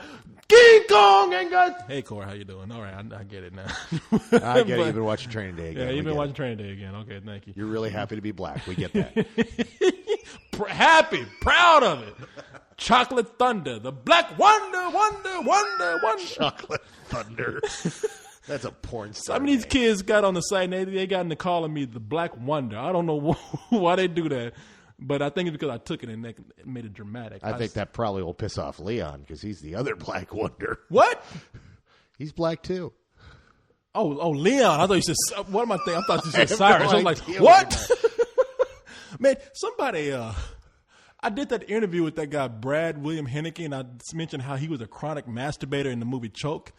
King Kong ain't got... Hey, Corey, how you doing? All right, I get it now. I get it. You've been watching Training Day again. Yeah, you've been watching Training Day again. Okay, thank you. You're really happy to be black. We get that. Happy, proud of it. Chocolate Thunder, the Black Wonder. Chocolate Thunder. That's a porn star. Some of these kids got on the site and they got into calling me the Black Wonder. I don't know why they do that, but I think it's because I took it and it made it dramatic. I think that probably will piss off Leon because he's the other Black Wonder. What? He's black too. Oh, Leon. I thought you said, what am I thinking? I thought you said Cyrus. I was like, what? Man, somebody, I did that interview with that guy, Brad William Hennicky, and I mentioned how he was a chronic masturbator in the movie Choke.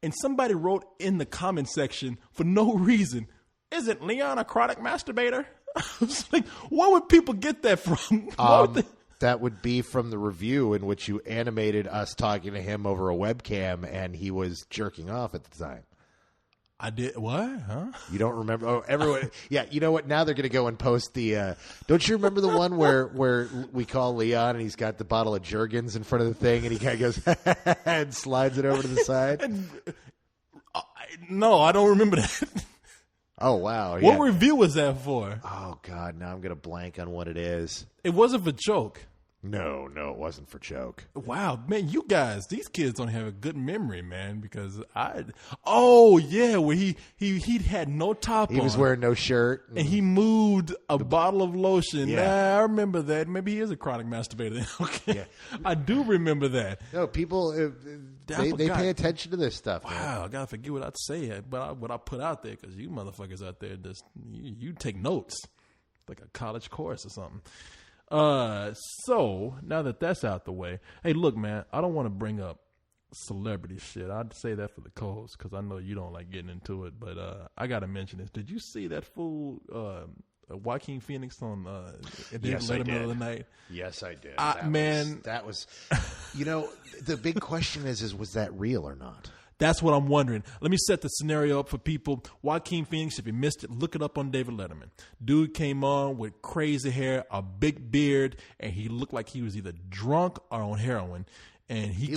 And somebody wrote in the comment section for no reason, isn't Leon a chronic masturbator? I was like, where would people get that from? That would be from the review in which you animated us talking to him over a webcam, and he was jerking off at the time. I did what? Huh? You don't remember? Oh, everyone. Yeah, you know what? Now they're going to go and post the. Don't you remember the one where we call Leon and he's got the bottle of Jergens in front of the thing and he kind of goes and slides it over to the side? No, I don't remember that. Oh wow! What review was that for? Oh God, now I'm going to blank on what it is. It wasn't for Choke. No, it wasn't for Choke. Wow, man, you guys, these kids don't have a good memory, man. Because where he had no top on. He was wearing no shirt, and he moved a bottle of lotion. Yeah, I remember that. Maybe he is a chronic masturbator. Okay, yeah. I do remember that. No, people they pay attention to this stuff. Wow, man. I gotta forget what I'd say, but what I put out there because you motherfuckers out there just you take notes like a college course or something. So now that that's out the way, hey, look, man, I don't want to bring up celebrity shit. I'd say that for the co-host because I know you don't like getting into it, but I got to mention this. Did you see that fool Joaquin Phoenix on Yes, Letterman the other night? Yes, I did. That was the big question is was that real or not? That's what I'm wondering. Let me set the scenario up for people. Joaquin Phoenix, if you missed it, look it up on David Letterman. Dude came on with crazy hair, a big beard, and he looked like he was either drunk or on heroin. And he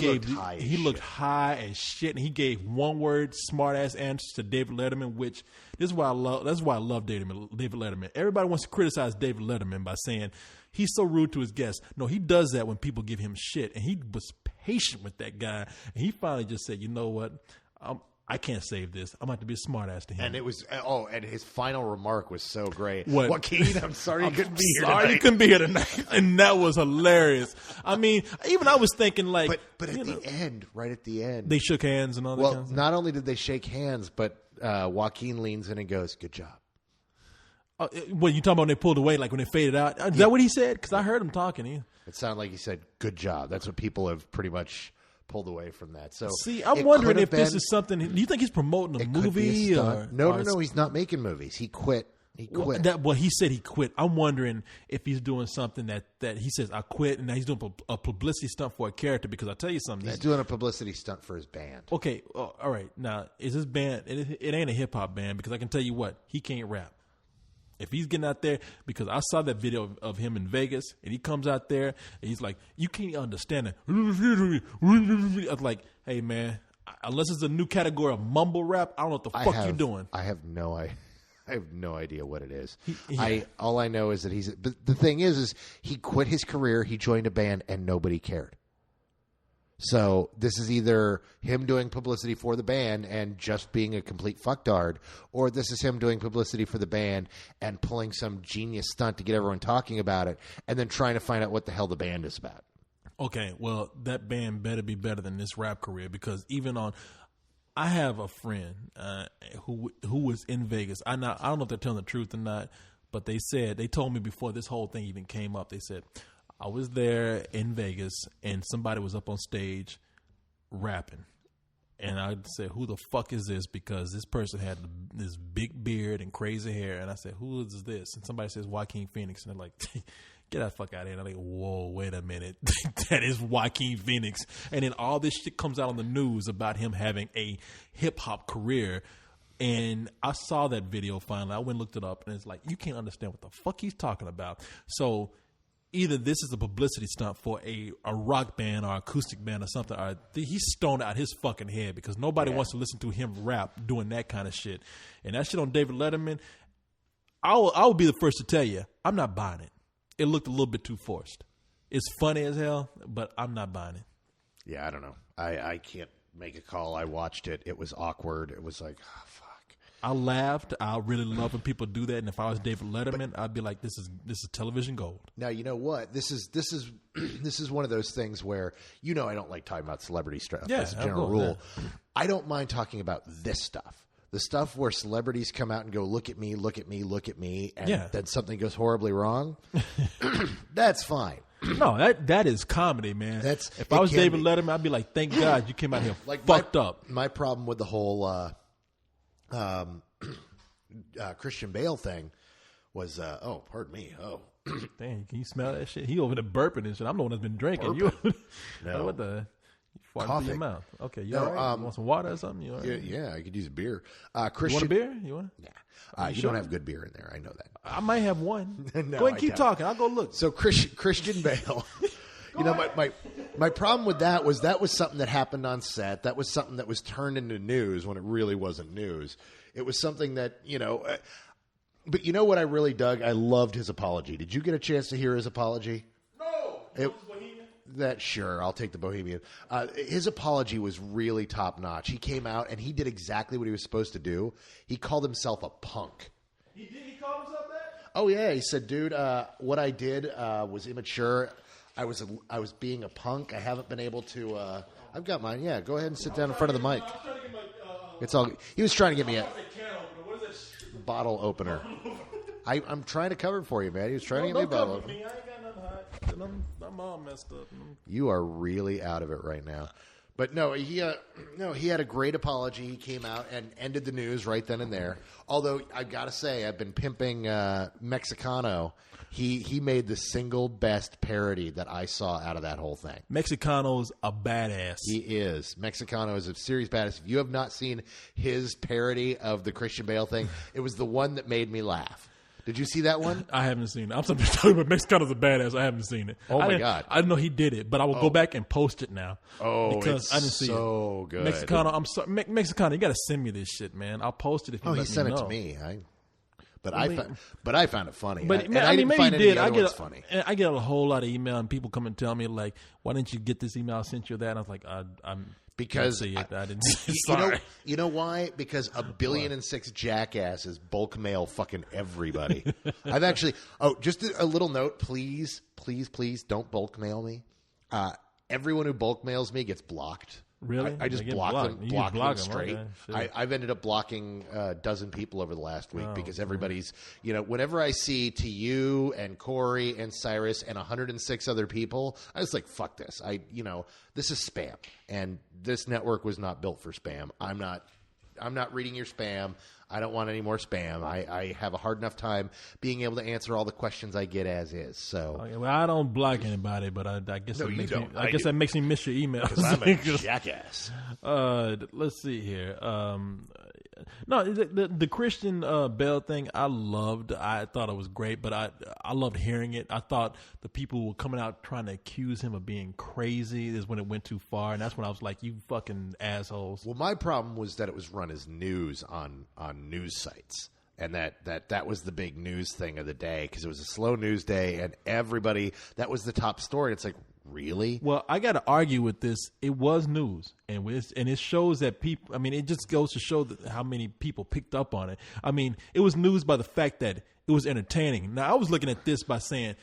looked high as shit. And he gave one word, smart ass answers to David Letterman, which that's why I love David Letterman. Everybody wants to criticize David Letterman by saying he's so rude to his guests. No, he does that when people give him shit. And he was patient with that guy. And he finally just said, you know what? I can't save this. I'm going to have to be a smart ass to him. And it was, and his final remark was so great. What? Joaquin, I'm sorry you couldn't be here tonight. Sorry you couldn't be here tonight. And that was hilarious. I mean, even I was thinking like. But at the end, right at the end. They shook hands and all that kind of stuff. Not only did they shake hands, but Joaquin leans in and goes, good job. What you talking about when they pulled away, like when they faded out? Is that what he said? Because I heard him talking. It sounded like he said, good job. That's what people have pretty much pulled away from that. So see, I'm wondering if this is something. Do you think he's promoting a movie? No. He's not making movies. He quit. He quit. He said he quit. I'm wondering if he's doing something that he says I quit, and now he's doing a publicity stunt for a character. Because I'll tell you something. He's doing a publicity stunt for his band. Okay, all right. Now, is this band? It ain't a hip hop band because I can tell you what, he can't rap. If he's getting out there, because I saw that video of him in Vegas, and he comes out there, and he's like, you can't understand it. I was like, hey, man, unless it's a new category of mumble rap, I don't know what the fuck you're doing. I have no idea what it is. All I know is that but the thing is he quit his career, he joined a band, and nobody cared. So this is either him doing publicity for the band and just being a complete fucktard, or this is him doing publicity for the band and pulling some genius stunt to get everyone talking about it and then trying to find out what the hell the band is about. Okay, well, that band better be better than this rap career because I have a friend who was in Vegas. I don't know if they're telling the truth or not, but they told me before this whole thing even came up, they said, I was there in Vegas, and somebody was up on stage rapping. And I said, who the fuck is this? Because this person had this big beard and crazy hair. And I said, who is this? And somebody says, Joaquin Phoenix. And they're like, get that fuck out of here. And I'm like, whoa, wait a minute. That is Joaquin Phoenix. And then all this shit comes out on the news about him having a hip-hop career. And I saw that video finally. I went and looked it up. And it's like, you can't understand what the fuck he's talking about. So either this is a publicity stunt for a rock band or acoustic band or something, or he's stoned out his fucking head because nobody wants to listen to him rap doing that kind of shit. And that shit on David Letterman, I will be the first to tell you, I'm not buying it. It looked a little bit too forced. It's funny as hell, but I'm not buying it. Yeah, I don't know. I can't make a call. I watched it. It was awkward. It was like, oh, fuck. I laughed. I really love when people do that. And if I was David Letterman, I'd be like, "This is television gold." Now you know what? This is this is one of those things where I don't like talking about celebrity stuff as a general rule. Yeah. I don't mind talking about this stuff. The stuff where celebrities come out and go, "Look at me, look at me, look at me," and then something goes horribly wrong. That's fine. No, that is comedy, man. If I was David Letterman, I'd be like, "Thank God you came out here fucked up." My problem with the whole Christian Bale thing was, pardon me. Oh, dang! Can you smell that shit? He over there burping and shit. I'm the one that's been drinking. No, what the? Farting in your mouth. Okay, you all right? You want some water or something? You all right? Yeah, I could use a beer. Christian, you want a beer? You want? Nah, you don't have good beer in there. I know that. I might have one. No, go ahead and keep talking. I'll go look. So Christian Bale. My problem with that was something that happened on set. That was something that was turned into news when it really wasn't news. It was something that, but you know what I really dug? I loved his apology. Did you get a chance to hear his apology? No. It was Bohemian? Sure, I'll take the Bohemian. His apology was really top notch. He came out and he did exactly what he was supposed to do. He called himself a punk. He did? He called himself that? Oh yeah, he said, "Dude, what I did was immature. I was being a punk. I haven't been able to. I've got mine. Yeah, go ahead and sit down in front of the mic. It's all. He was trying to get me a bottle opener. I'm trying to cover it for you, man. He was trying to get me a bottle opener. I ain't got nothing hot. I'm all messed up. You are really out of it right now. But no, he had a great apology. He came out and ended the news right then and there. Although I got to say, I've been pimping Mexicano. He made the single best parody that I saw out of that whole thing. Mexicano's a badass. He is. Mexicano is a serious badass. If you have not seen his parody of the Christian Bale thing, it was the one that made me laugh. Did you see that one? I haven't seen it. I'm talking about Mexicano's a badass. I haven't seen it. Oh, my God. I didn't know he did it, but I will go back and post it now. Oh, because I didn't see so it. Good. Mexicano, I'm sorry. Mexicano, you got to send me this shit, man. I'll post it if you let me know. He sent it to me. I found it funny. But maybe you did. Funny. I get a whole lot of email, and people come and tell me like, "Why didn't you get this email? I sent you that." And I was like, because I didn't see it. Sorry. You know why? Because 1.6 billion jackasses bulk mail fucking everybody. I've actually. Oh, just a little note, please don't bulk mail me. Everyone who bulk mails me gets blocked. Really? I just block them straight. Okay, I've ended up blocking a dozen people over the last week because everybody's, whenever I see to you and Corey and Cyrus and 106 other people, I was like, fuck this. This is spam. And this network was not built for spam. I'm not reading your spam. I don't want any more spam. I have a hard enough time being able to answer all the questions I get as is. So, okay, well, I don't block anybody, but I guess that makes me miss your emails. Because I'm a jackass. Let's see here. No, the Christian Bale thing, I loved. I thought it was great, but I loved hearing it. I thought the people who were coming out trying to accuse him of being crazy is when it went too far, and that's when I was like, "You fucking assholes." Well, my problem was that it was run as news on news sites, and that was the big news thing of the day because it was a slow news day, and that was the top story. It's like, really? Well, I got to argue with this. It was news, and it shows that people. I mean, it just goes to show how many people picked up on it. I mean, it was news by the fact that it was entertaining. Now, I was looking at this by saying,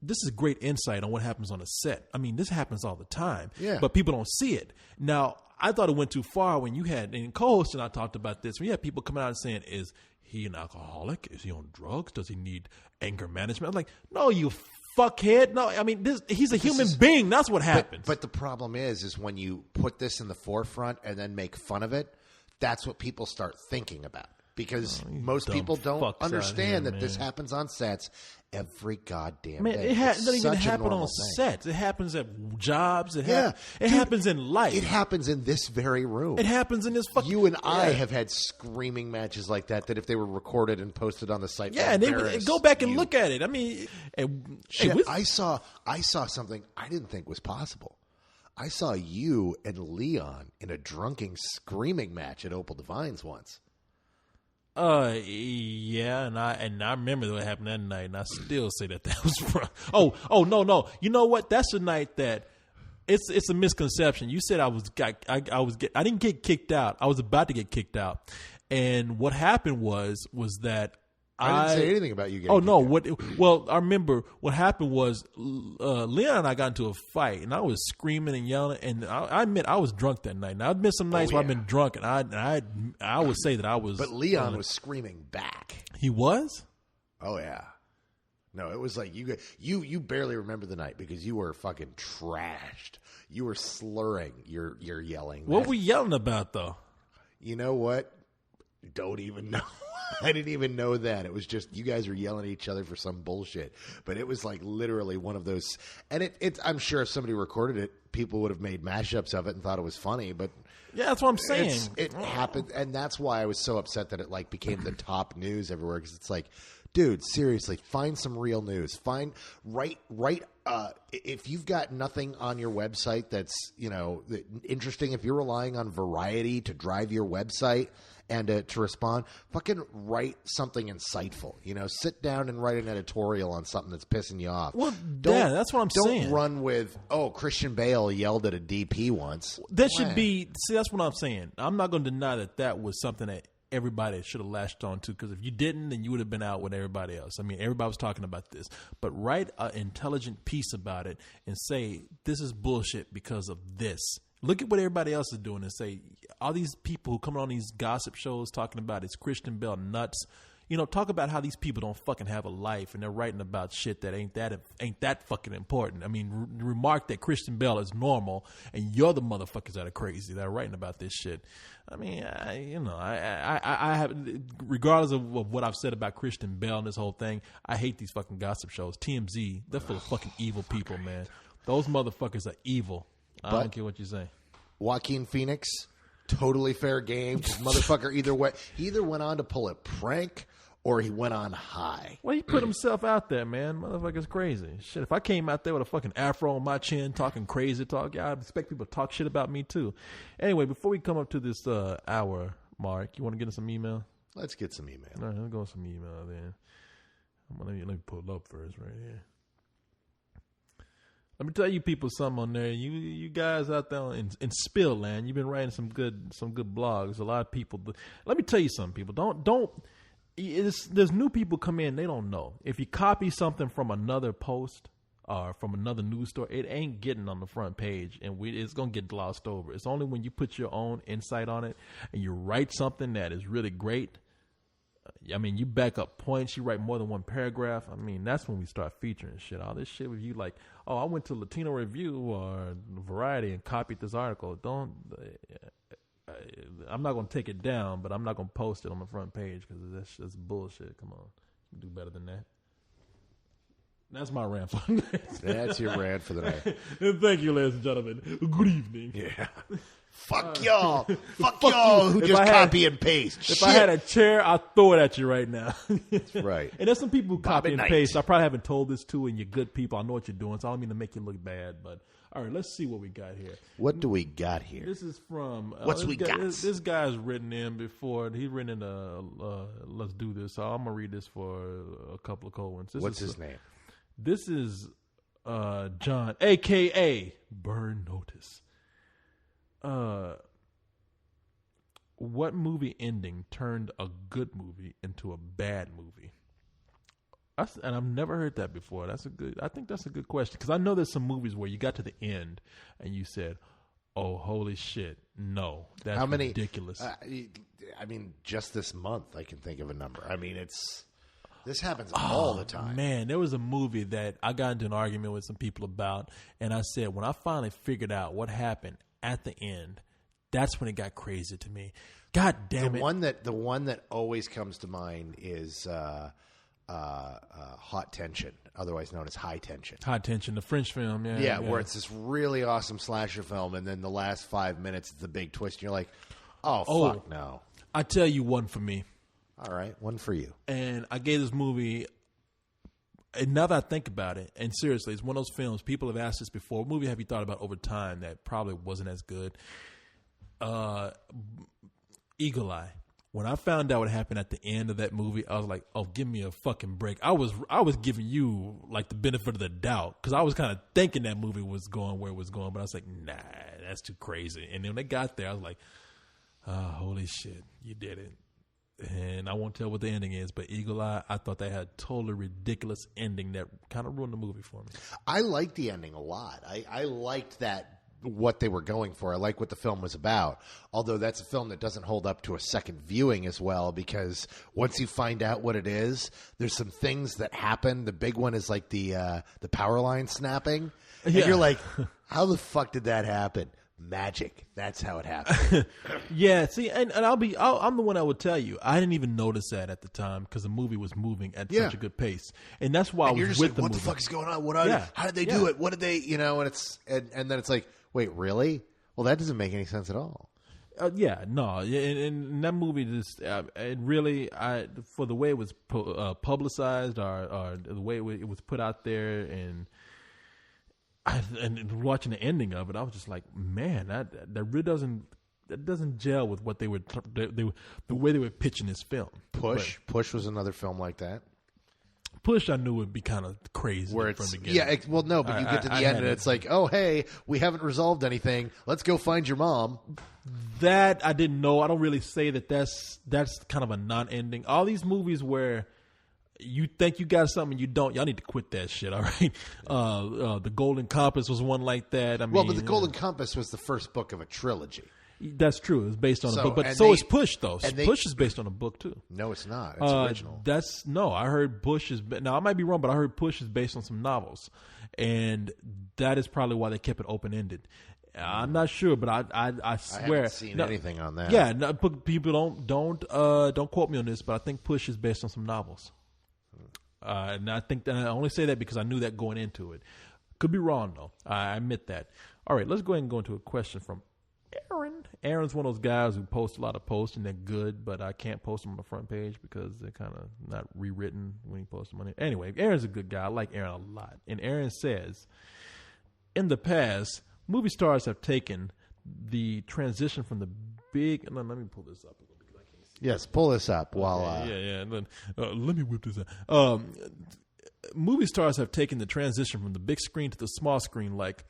this is great insight on what happens on a set. I mean, this happens all the time, but people don't see it. Now, I thought it went too far when you had, and co-host and I talked about this, when you had people coming out and saying, is he an alcoholic? Is he on drugs? Does he need anger management? I'm like, no, you fuckhead. No, I mean, he's a human being. That's what happens. But the problem is when you put this in the forefront and then make fun of it, that's what people start thinking about. Because most people don't understand that this happens on sets every goddamn day. It doesn't even happen on sets. It happens at jobs. It happens in life. It happens in this very room. It happens in this fucking... You and I have had screaming matches like that if they were recorded and posted on the site. Yeah, and go back and look at it. I mean... I saw something I didn't think was possible. I saw you and Leon in a drunken screaming match at Opal Divines once. Yeah, and I remember what happened that night, and I still say that was wrong. Oh, no. You know what? That's the night that It's a misconception. You said I didn't get kicked out. I was about to get kicked out, and what happened was that I didn't say anything about you getting kicked out. What? Well, I remember what happened was Leon and I got into a fight, and I was screaming and yelling. And I admit I was drunk that night. Now I've been some nights where I've been drunk, and I would say that I was. But Leon was screaming back. He was. Oh yeah. No, it was like you barely remember the night because you were fucking trashed. You were slurring your yelling. What were we yelling about, though? You know what? Don't even know. I didn't even know that. It was just you guys were yelling at each other for some bullshit. But it was like literally one of those. And I'm sure if somebody recorded it, people would have made mashups of it and thought it was funny. But yeah, that's what I'm saying. It happened, and that's why I was so upset that it like became the top news everywhere. Because it's like, dude, seriously, find some real news. Write. If you've got nothing on your website that's interesting, if you're relying on Variety to drive your website and to respond, fucking write something insightful. Sit down and write an editorial on something that's pissing you off. Well, that's what I'm saying. Don't run with, Christian Bale yelled at a DP once. That should be. See, that's what I'm saying. I'm not going to deny that was something that everybody should have latched on to, because if you didn't, then you would have been out with everybody else. I mean, everybody was talking about this. But write an intelligent piece about it and say, this is bullshit because of this. Look at what everybody else is doing and say, all these people who come on these gossip shows talking about it's Christian Bale nuts. Talk about how these people don't fucking have a life and they're writing about shit that ain't that fucking important. I mean, remark that Christian Bale is normal and you're the motherfuckers that are crazy that are writing about this shit. I mean, I have, regardless of what I've said about Christian Bale and this whole thing, I hate these fucking gossip shows. TMZ, they're full of fucking evil people, man. Those motherfuckers are evil. I don't care what you say. Joaquin Phoenix, totally fair game. Motherfucker he either went on to pull a prank or he went on high. Well, he put himself out there, man. Motherfucker's crazy. Shit, if I came out there with a fucking afro on my chin talking crazy talk, I'd expect people to talk shit about me too. Anyway, before we come up to this hour mark, you want to get us some email? Let's get some email. All right, let's go with some email then. Let me pull it up first right here. Let me tell you people something on there. You guys out there in Spill Land, you've been writing some good blogs. A lot of people. Let me tell you something, people. Don't. There's new people come in, they don't know. If you copy something from another post or from another news story, it ain't getting on the front page, and it's going to get glossed over. It's only when you put your own insight on it and you write something that is really great. I mean, you back up points, you write more than one paragraph. I mean, that's when we start featuring shit. All this shit with you like, I went to Latino Review or Variety and copied this article. I'm not going to take it down, but I'm not going to post it on the front page because that's bullshit. Come on. You can do better than that. That's my rant for the night. That's your rant for the night. Thank you, ladies and gentlemen. Good evening. Yeah. Fuck y'all. Fuck y'all who just copy and paste. If I had a chair, I'd throw it at you right now. That's right. And there's some people who copy and paste. I probably haven't told this to, and you're good people. I know what you're doing, so I don't mean to make you look bad, but all right, let's see what we got here. What do we got here? This is from... got? This guy's written in before. He's written in Let's Do This. So I'm going to read this for a couple of cold ones. What's his name? This is John, a.k.a. Burn Notice. What movie ending turned a good movie into a bad movie? And I've never heard that before. I think that's a good question, because I know there's some movies where you got to the end and you said, "Oh, holy shit, no, that's ridiculous." I mean, just this month I can think of a number. I mean, this happens all the time. Man, there was a movie that I got into an argument with some people about, and I said, when I finally figured out what happened at the end, that's when it got crazy to me. God damn it! The one that always comes to mind is Hot Tension, otherwise known as High Tension. High Tension, the French film, yeah, where it's this really awesome slasher film, and then the last 5 minutes, it's the big twist, and you're like, oh fuck no. I tell you one for me. All right, one for you. And I gave this movie, and now that I think about it, and seriously, it's one of those films, people have asked this before, what movie have you thought about over time that probably wasn't as good? Eagle Eye. when I found out what happened at the end of that movie, I was like, "Oh, give me a fucking break." I was giving you like the benefit of the doubt because I was kind of thinking that movie was going where it was going, but I was like, "Nah, that's too crazy." And then when they got there, I was like, "Oh, holy shit, you did it!" And I won't tell what the ending is, but Eagle Eye, I thought they had a totally ridiculous ending that kind of ruined the movie for me. I liked the ending a lot. I liked that. What they were going for. I like what the film was about. Although that's a film that doesn't hold up to a second viewing as well, because once you find out what it is, there's some things that happen. The big one is like the power line snapping. And you're like, how the fuck did that happen? Magic. That's how it happened. Yeah, see, and I'm the one that would tell you. I didn't even notice that at the time because the movie was moving at such a good pace, and that's why I was with the movie. What the fuck is going on? How did they do it? What did they? And then it's like, wait, really? Well, that doesn't make any sense at all. And that movie just it really, for the way it was publicized or the way it was put out there, and watching the ending of it, I was just like, man, that really doesn't gel with what they were the way they were pitching this film. Push was another film like that. Push, I knew would be kind of crazy from the beginning. But you get to the end and it's like, oh, hey, we haven't resolved anything. Let's go find your mom. That I didn't know. I don't really say that's kind of a non-ending. All these movies where you think you got something and you don't, y'all need to quit that shit, all right? The Golden Compass was one like that. But the Golden Compass was the first book of a trilogy. That's true. It's based on a book, but is Push though. Push is based on a book too. No, it's not. It's original. I heard Push is now. I might be wrong, but I heard Push is based on some novels, and that is probably why they kept it open ended. I'm not sure, but I swear I haven't seen anything on that. Yeah, people don't quote me on this, but I think Push is based on some novels. And I think that I only say that because I knew that going into it. Could be wrong though. I admit that. All right, let's go ahead and go into a question from Aaron. Aaron's one of those guys who posts a lot of posts and they're good, but I can't post them on the front page because they're kind of not rewritten when he posts them on it. Anyway, Aaron's a good guy. I like Aaron a lot. And Aaron says, in the past, movie stars have taken the transition from the big... Let me pull this up a little bit because I can't see. Yes, pull this up while... let me whip this up. Movie stars have taken the transition from the big screen to the small screen, like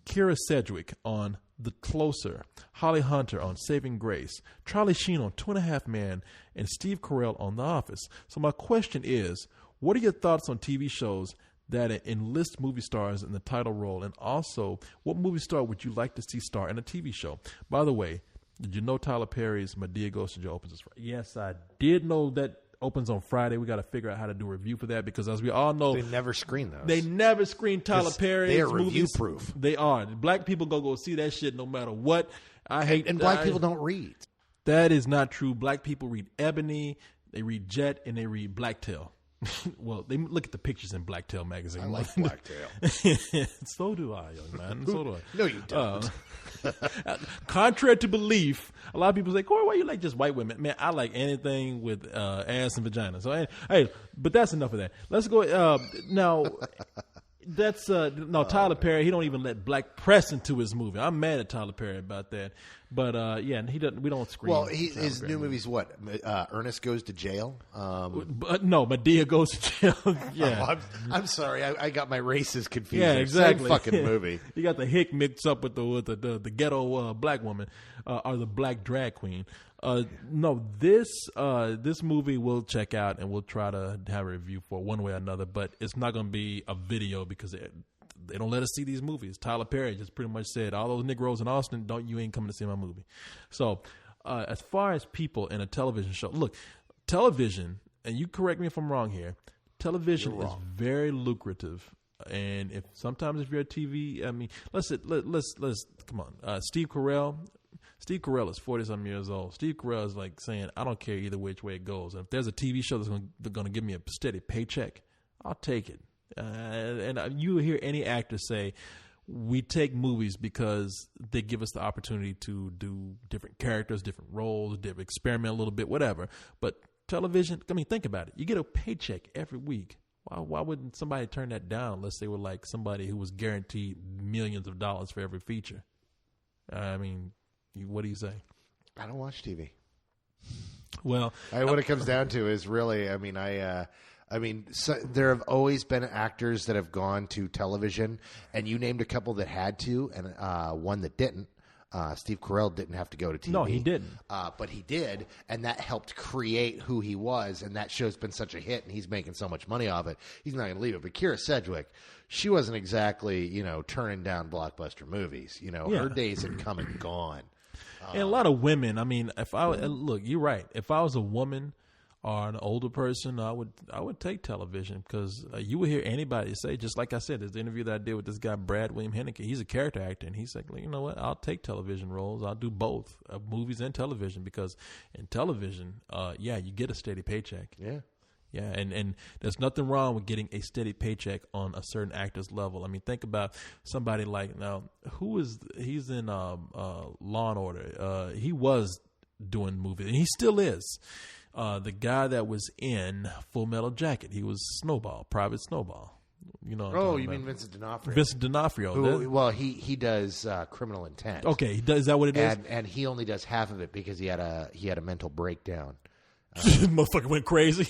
Kira Sedgwick on The Closer, Holly Hunter on Saving Grace, Charlie Sheen on 2.5 Men, and Steve Carell on The Office. So my question is, what are your thoughts on TV shows that enlist movie stars in the title role? And also, what movie star would you like to see star in a TV show? By the way, did you know Tyler Perry's Madea Goes to Joe opens this Friday? Yes, I did know that opens on Friday. We got to figure out how to do a review for that because, as we all know, they never screen those. They never screen Tyler Perry's They are movies. review proof. They are. Black people go see that shit no matter what. And black people don't read. That is not true. Black people read Ebony, they read Jet, and they read Blacktail. Well, they look at the pictures in Blacktail magazine. I like Blacktail. So do I, young man. So do I. No, you don't. Contrary to belief, a lot of people say, Corey, why you like just white women? Man, I like anything with ass and vagina. So, hey, but that's enough of that. Let's go. Now, that's Tyler Perry. He don't even let black press into his movie. I'm mad at Tyler Perry about that. But and he doesn't. We don't screen. Well, his new movie's what? Ernest Goes to Jail. But no, Madea Goes to Jail. Yeah, I'm sorry, I got my races confused. Yeah, exactly. Same fucking movie. You got the hick mixed up with the ghetto black woman or the black drag queen. No, this movie we'll check out and we'll try to have a review for one way or another. But it's not going to be a video because they don't let us see these movies. Tyler Perry just pretty much said, all those Negroes in Austin, you ain't coming to see my movie. So as far as people in a television show, look, television, and you correct me if I'm wrong here, television is very lucrative. And if you're a TV, I mean, let's come on. Steve Carell is 40-something years old. Steve Carell is like saying, I don't care either which way it goes. And if there's a TV show that's going to give me a steady paycheck, I'll take it. And you hear any actor say, we take movies because they give us the opportunity to do different characters, different roles, experiment a little bit, whatever. But television, I mean, think about it. You get a paycheck every week. Why wouldn't somebody turn that down unless they were like somebody who was guaranteed millions of dollars for every feature? I mean, what do you say? I don't watch TV. Well, what it comes down to is really, so there have always been actors that have gone to television, and you named a couple that had to, and one that didn't. Steve Carell didn't have to go to TV. No, he didn't. But he did, and that helped create who he was, and that show's been such a hit, and he's making so much money off it, he's not going to leave it. But Kyra Sedgwick, she wasn't exactly, turning down blockbuster movies. Her days had come and gone. And a lot of women, look, you're right. If I was a woman or an older person, I would take television, because you would hear anybody say, just like I said, there's the interview that I did with this guy, Brad William Hennick. He's a character actor, and he's like, you know what? I'll take television roles. I'll do both, movies and television, because in television, you get a steady paycheck. Yeah. Yeah, and there's nothing wrong with getting a steady paycheck on a certain actor's level. I mean, think about somebody like, he's in Law and Order. He was doing movies, and he still is. The guy that was in Full Metal Jacket, he was Private Snowball. You mean Vincent D'Onofrio? Vincent D'Onofrio. He does Criminal Intent. Okay, he does. Is that what it is? And he only does half of it because he had a mental breakdown. Motherfucker went crazy.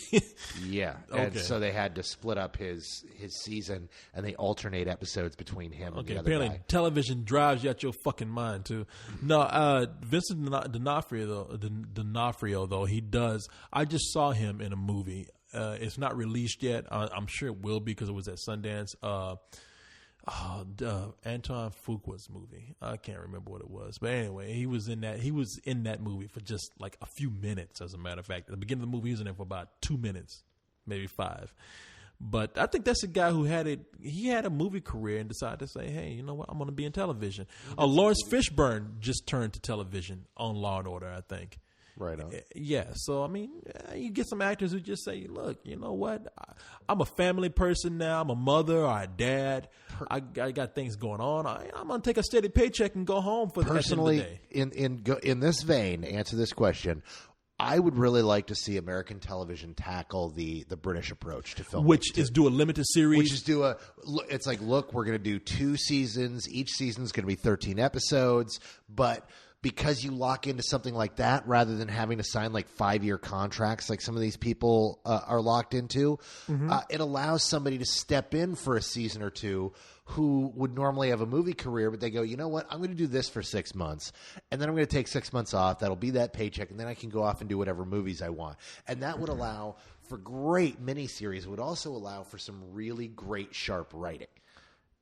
Yeah, and so they had to split up his season, and they alternate episodes between him and the other apparently guy. Television drives you out your fucking mind too. No, Vincent D'Onofrio though, he does. I just saw him in a movie. It's not released yet. I'm sure it will be, because it was at Sundance. Antoine Fuqua's movie. I can't remember what it was, but anyway, he was in that. He was in that movie for just like a few minutes. As a matter of fact, at the beginning of the movie, he was in there for about 2 minutes, maybe 5. But I think that's a guy who had it. He had a movie career and decided to say, "Hey, you know what? I'm going to be in television." Lawrence Fishburne just turned to television on Law and Order, I think. Right on. Yeah. So, you get some actors who just say, look, you know what? I'm a family person now. I'm a mother or a dad. I got things going on. I'm going to take a steady paycheck and go home for the end of the day. In this vein, to answer this question, I would really like to see American television tackle the British approach to film, which is do a limited series. Which is it's like, look, we're going to do 2 seasons. Each season is going to be 13 episodes, but because you lock into something like that rather than having to sign like 5-year contracts like some of these people are locked into, it allows somebody to step in for a season or 2 who would normally have a movie career, but they go, you know what, I'm going to do this for 6 months, and then I'm going to take 6 months off. That'll be that paycheck, and then I can go off and do whatever movies I want. And that would allow for great miniseries. It would also allow for some really great, sharp writing.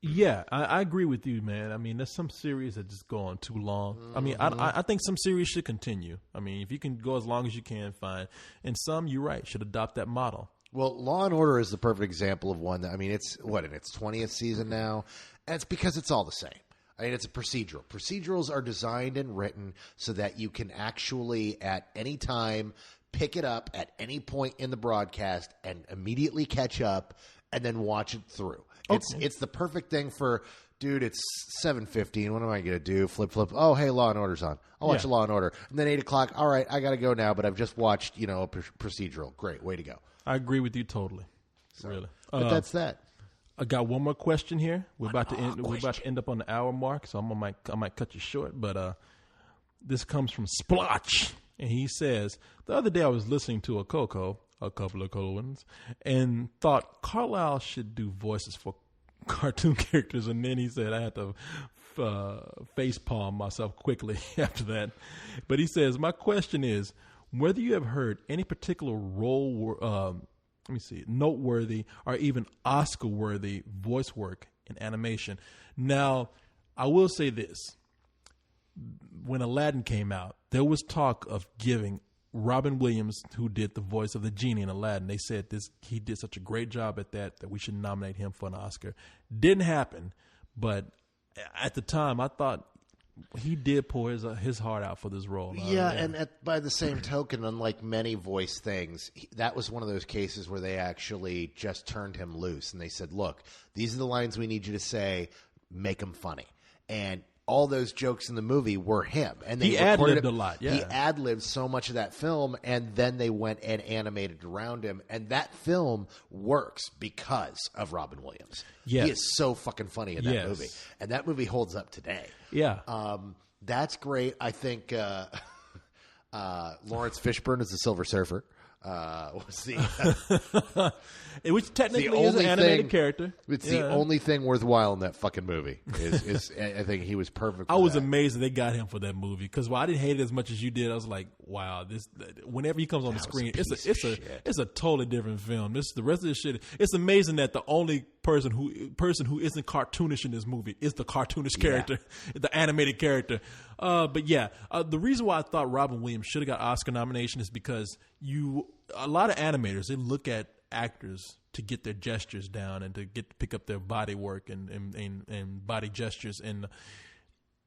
Yeah, I agree with you, man. There's some series that just go on too long. I think some series should continue. If you can go as long as you can, fine. And some, you're right, should adopt that model. Well, Law and Order is the perfect example of one that, it's in its 20th season now, and it's because it's all the same. It's a procedural. Procedurals are designed and written so that you can actually, at any time, pick it up at any point in the broadcast and immediately catch up and then watch it through. It's the perfect thing for, dude, it's 7:15. What am I going to do? Flip. Oh, hey, Law and Order's on. I'll watch Law and Order. And then 8 o'clock, all right, I got to go now, but I've just watched, a procedural. Great, way to go. I agree with you totally. Really. But that's that. I got one more question here. We're about to end up on the hour mark, so I might cut you short, but this comes from Splotch, and he says, the other day I was listening to a couple of Coens, and thought Carlisle should do voices for cartoon characters, and then he said I had to face palm myself quickly after that. But he says, my question is whether you have heard any particular role, noteworthy or even Oscar-worthy voice work in animation. Now, I will say this. When Aladdin came out, there was talk of giving Robin Williams, who did the voice of the genie in Aladdin, they said he did such a great job at that we should nominate him for an Oscar. Didn't happen, but at the time, I thought he did pour his heart out for this role. And by the same token, unlike many voice things, that was one of those cases where they actually just turned him loose, and they said, look, these are the lines we need you to say, make them funny. And all those jokes in the movie were him. And he ad-libbed a lot, yeah. He ad-libbed so much of that film, and then they went and animated around him. And that film works because of Robin Williams. Yes. He is so fucking funny in that movie. And that movie holds up today. Yeah. That's great. I think Lawrence Fishburne is the Silver Surfer. Was the which technically is an animated character. It's the only thing worthwhile in that fucking movie. Is I think he was perfect. I was amazed that they got him for that movie because while I didn't hate it as much as you did, I was like, wow, this. Whenever he comes on the screen, it's a totally different film. The rest of this shit. It's amazing that the only person who isn't cartoonish in this movie is the cartoonish character, the animated character. But yeah, the reason why I thought Robin Williams should have got Oscar nomination is because a lot of animators, they look at actors to get their gestures down and to pick up their body work and body gestures and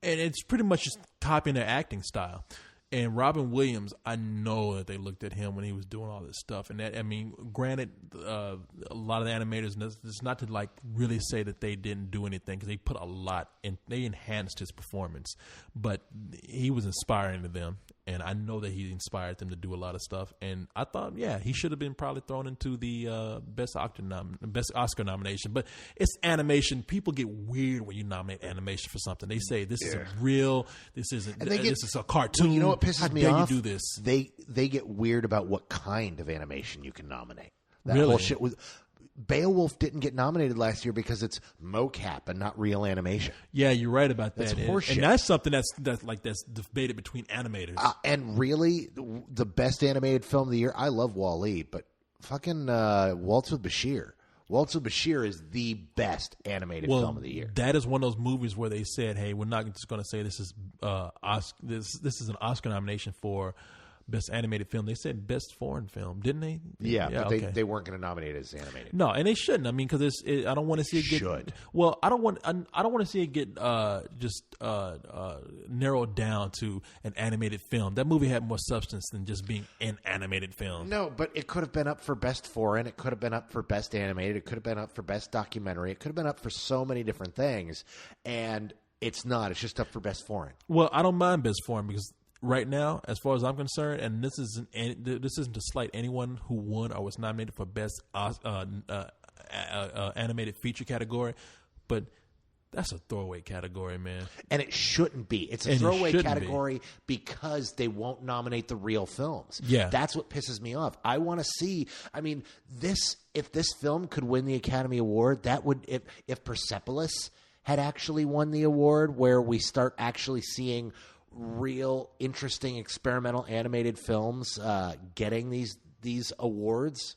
it's pretty much just copying their acting style. And Robin Williams, I know that they looked at him when he was doing all this stuff. And that, I mean, granted, a lot of the animators, it's not to like really say that they didn't do anything because they put a lot in, they enhanced his performance, but he was inspiring to them. And I know that he inspired them to do a lot of stuff. And I thought, yeah, he should have been probably thrown into the best Oscar nomination. But it's animation. People get weird when you nominate animation for something. They say this isn't real. This isn't. This is a cartoon. You know what pisses me off? You do this? They get weird about what kind of animation you can nominate. That really? Whole shit was. Beowulf didn't get nominated last year because it's mocap and not real animation. Yeah, you're right about that. That's horseshit. And that's something that's debated between animators. And really, the best animated film of the year, I love Wall-E, but fucking Waltz with Bashir. Waltz with Bashir is the best animated film of the year. That is one of those movies where they said, hey, we're not just going to say this is this is an Oscar nomination for best animated film. They said best foreign film, didn't they? Yeah, but they weren't going to nominate it as animated. No, and they shouldn't. I mean, because I don't want to see it get. Should. Well, I don't want to see it get narrowed down to an animated film. That movie had more substance than just being an animated film. No, but it could have been up for best foreign. It could have been up for best animated. It could have been up for best documentary. It could have been up for so many different things, and it's not. It's just up for best foreign. Well, I don't mind best foreign because right now, as far as I'm concerned, and this isn't to slight anyone who won or was nominated for best animated feature category, but that's a throwaway category, man. And it shouldn't be. It's a throwaway category because they won't nominate the real films. Yeah. That's what pisses me off. I want to see, I mean, if this film could win the Academy Award, that would, if Persepolis had actually won the award, where we start actually seeing real interesting experimental animated films getting these awards,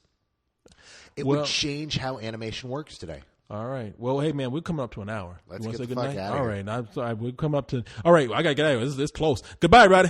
it would change how animation works today. All right. Well, hey, man, we're coming up to an hour. Let's get the fuck out of here. All right. I'm sorry. We're coming up to. All right. I got to get out of here. This is close. Goodbye, everybody.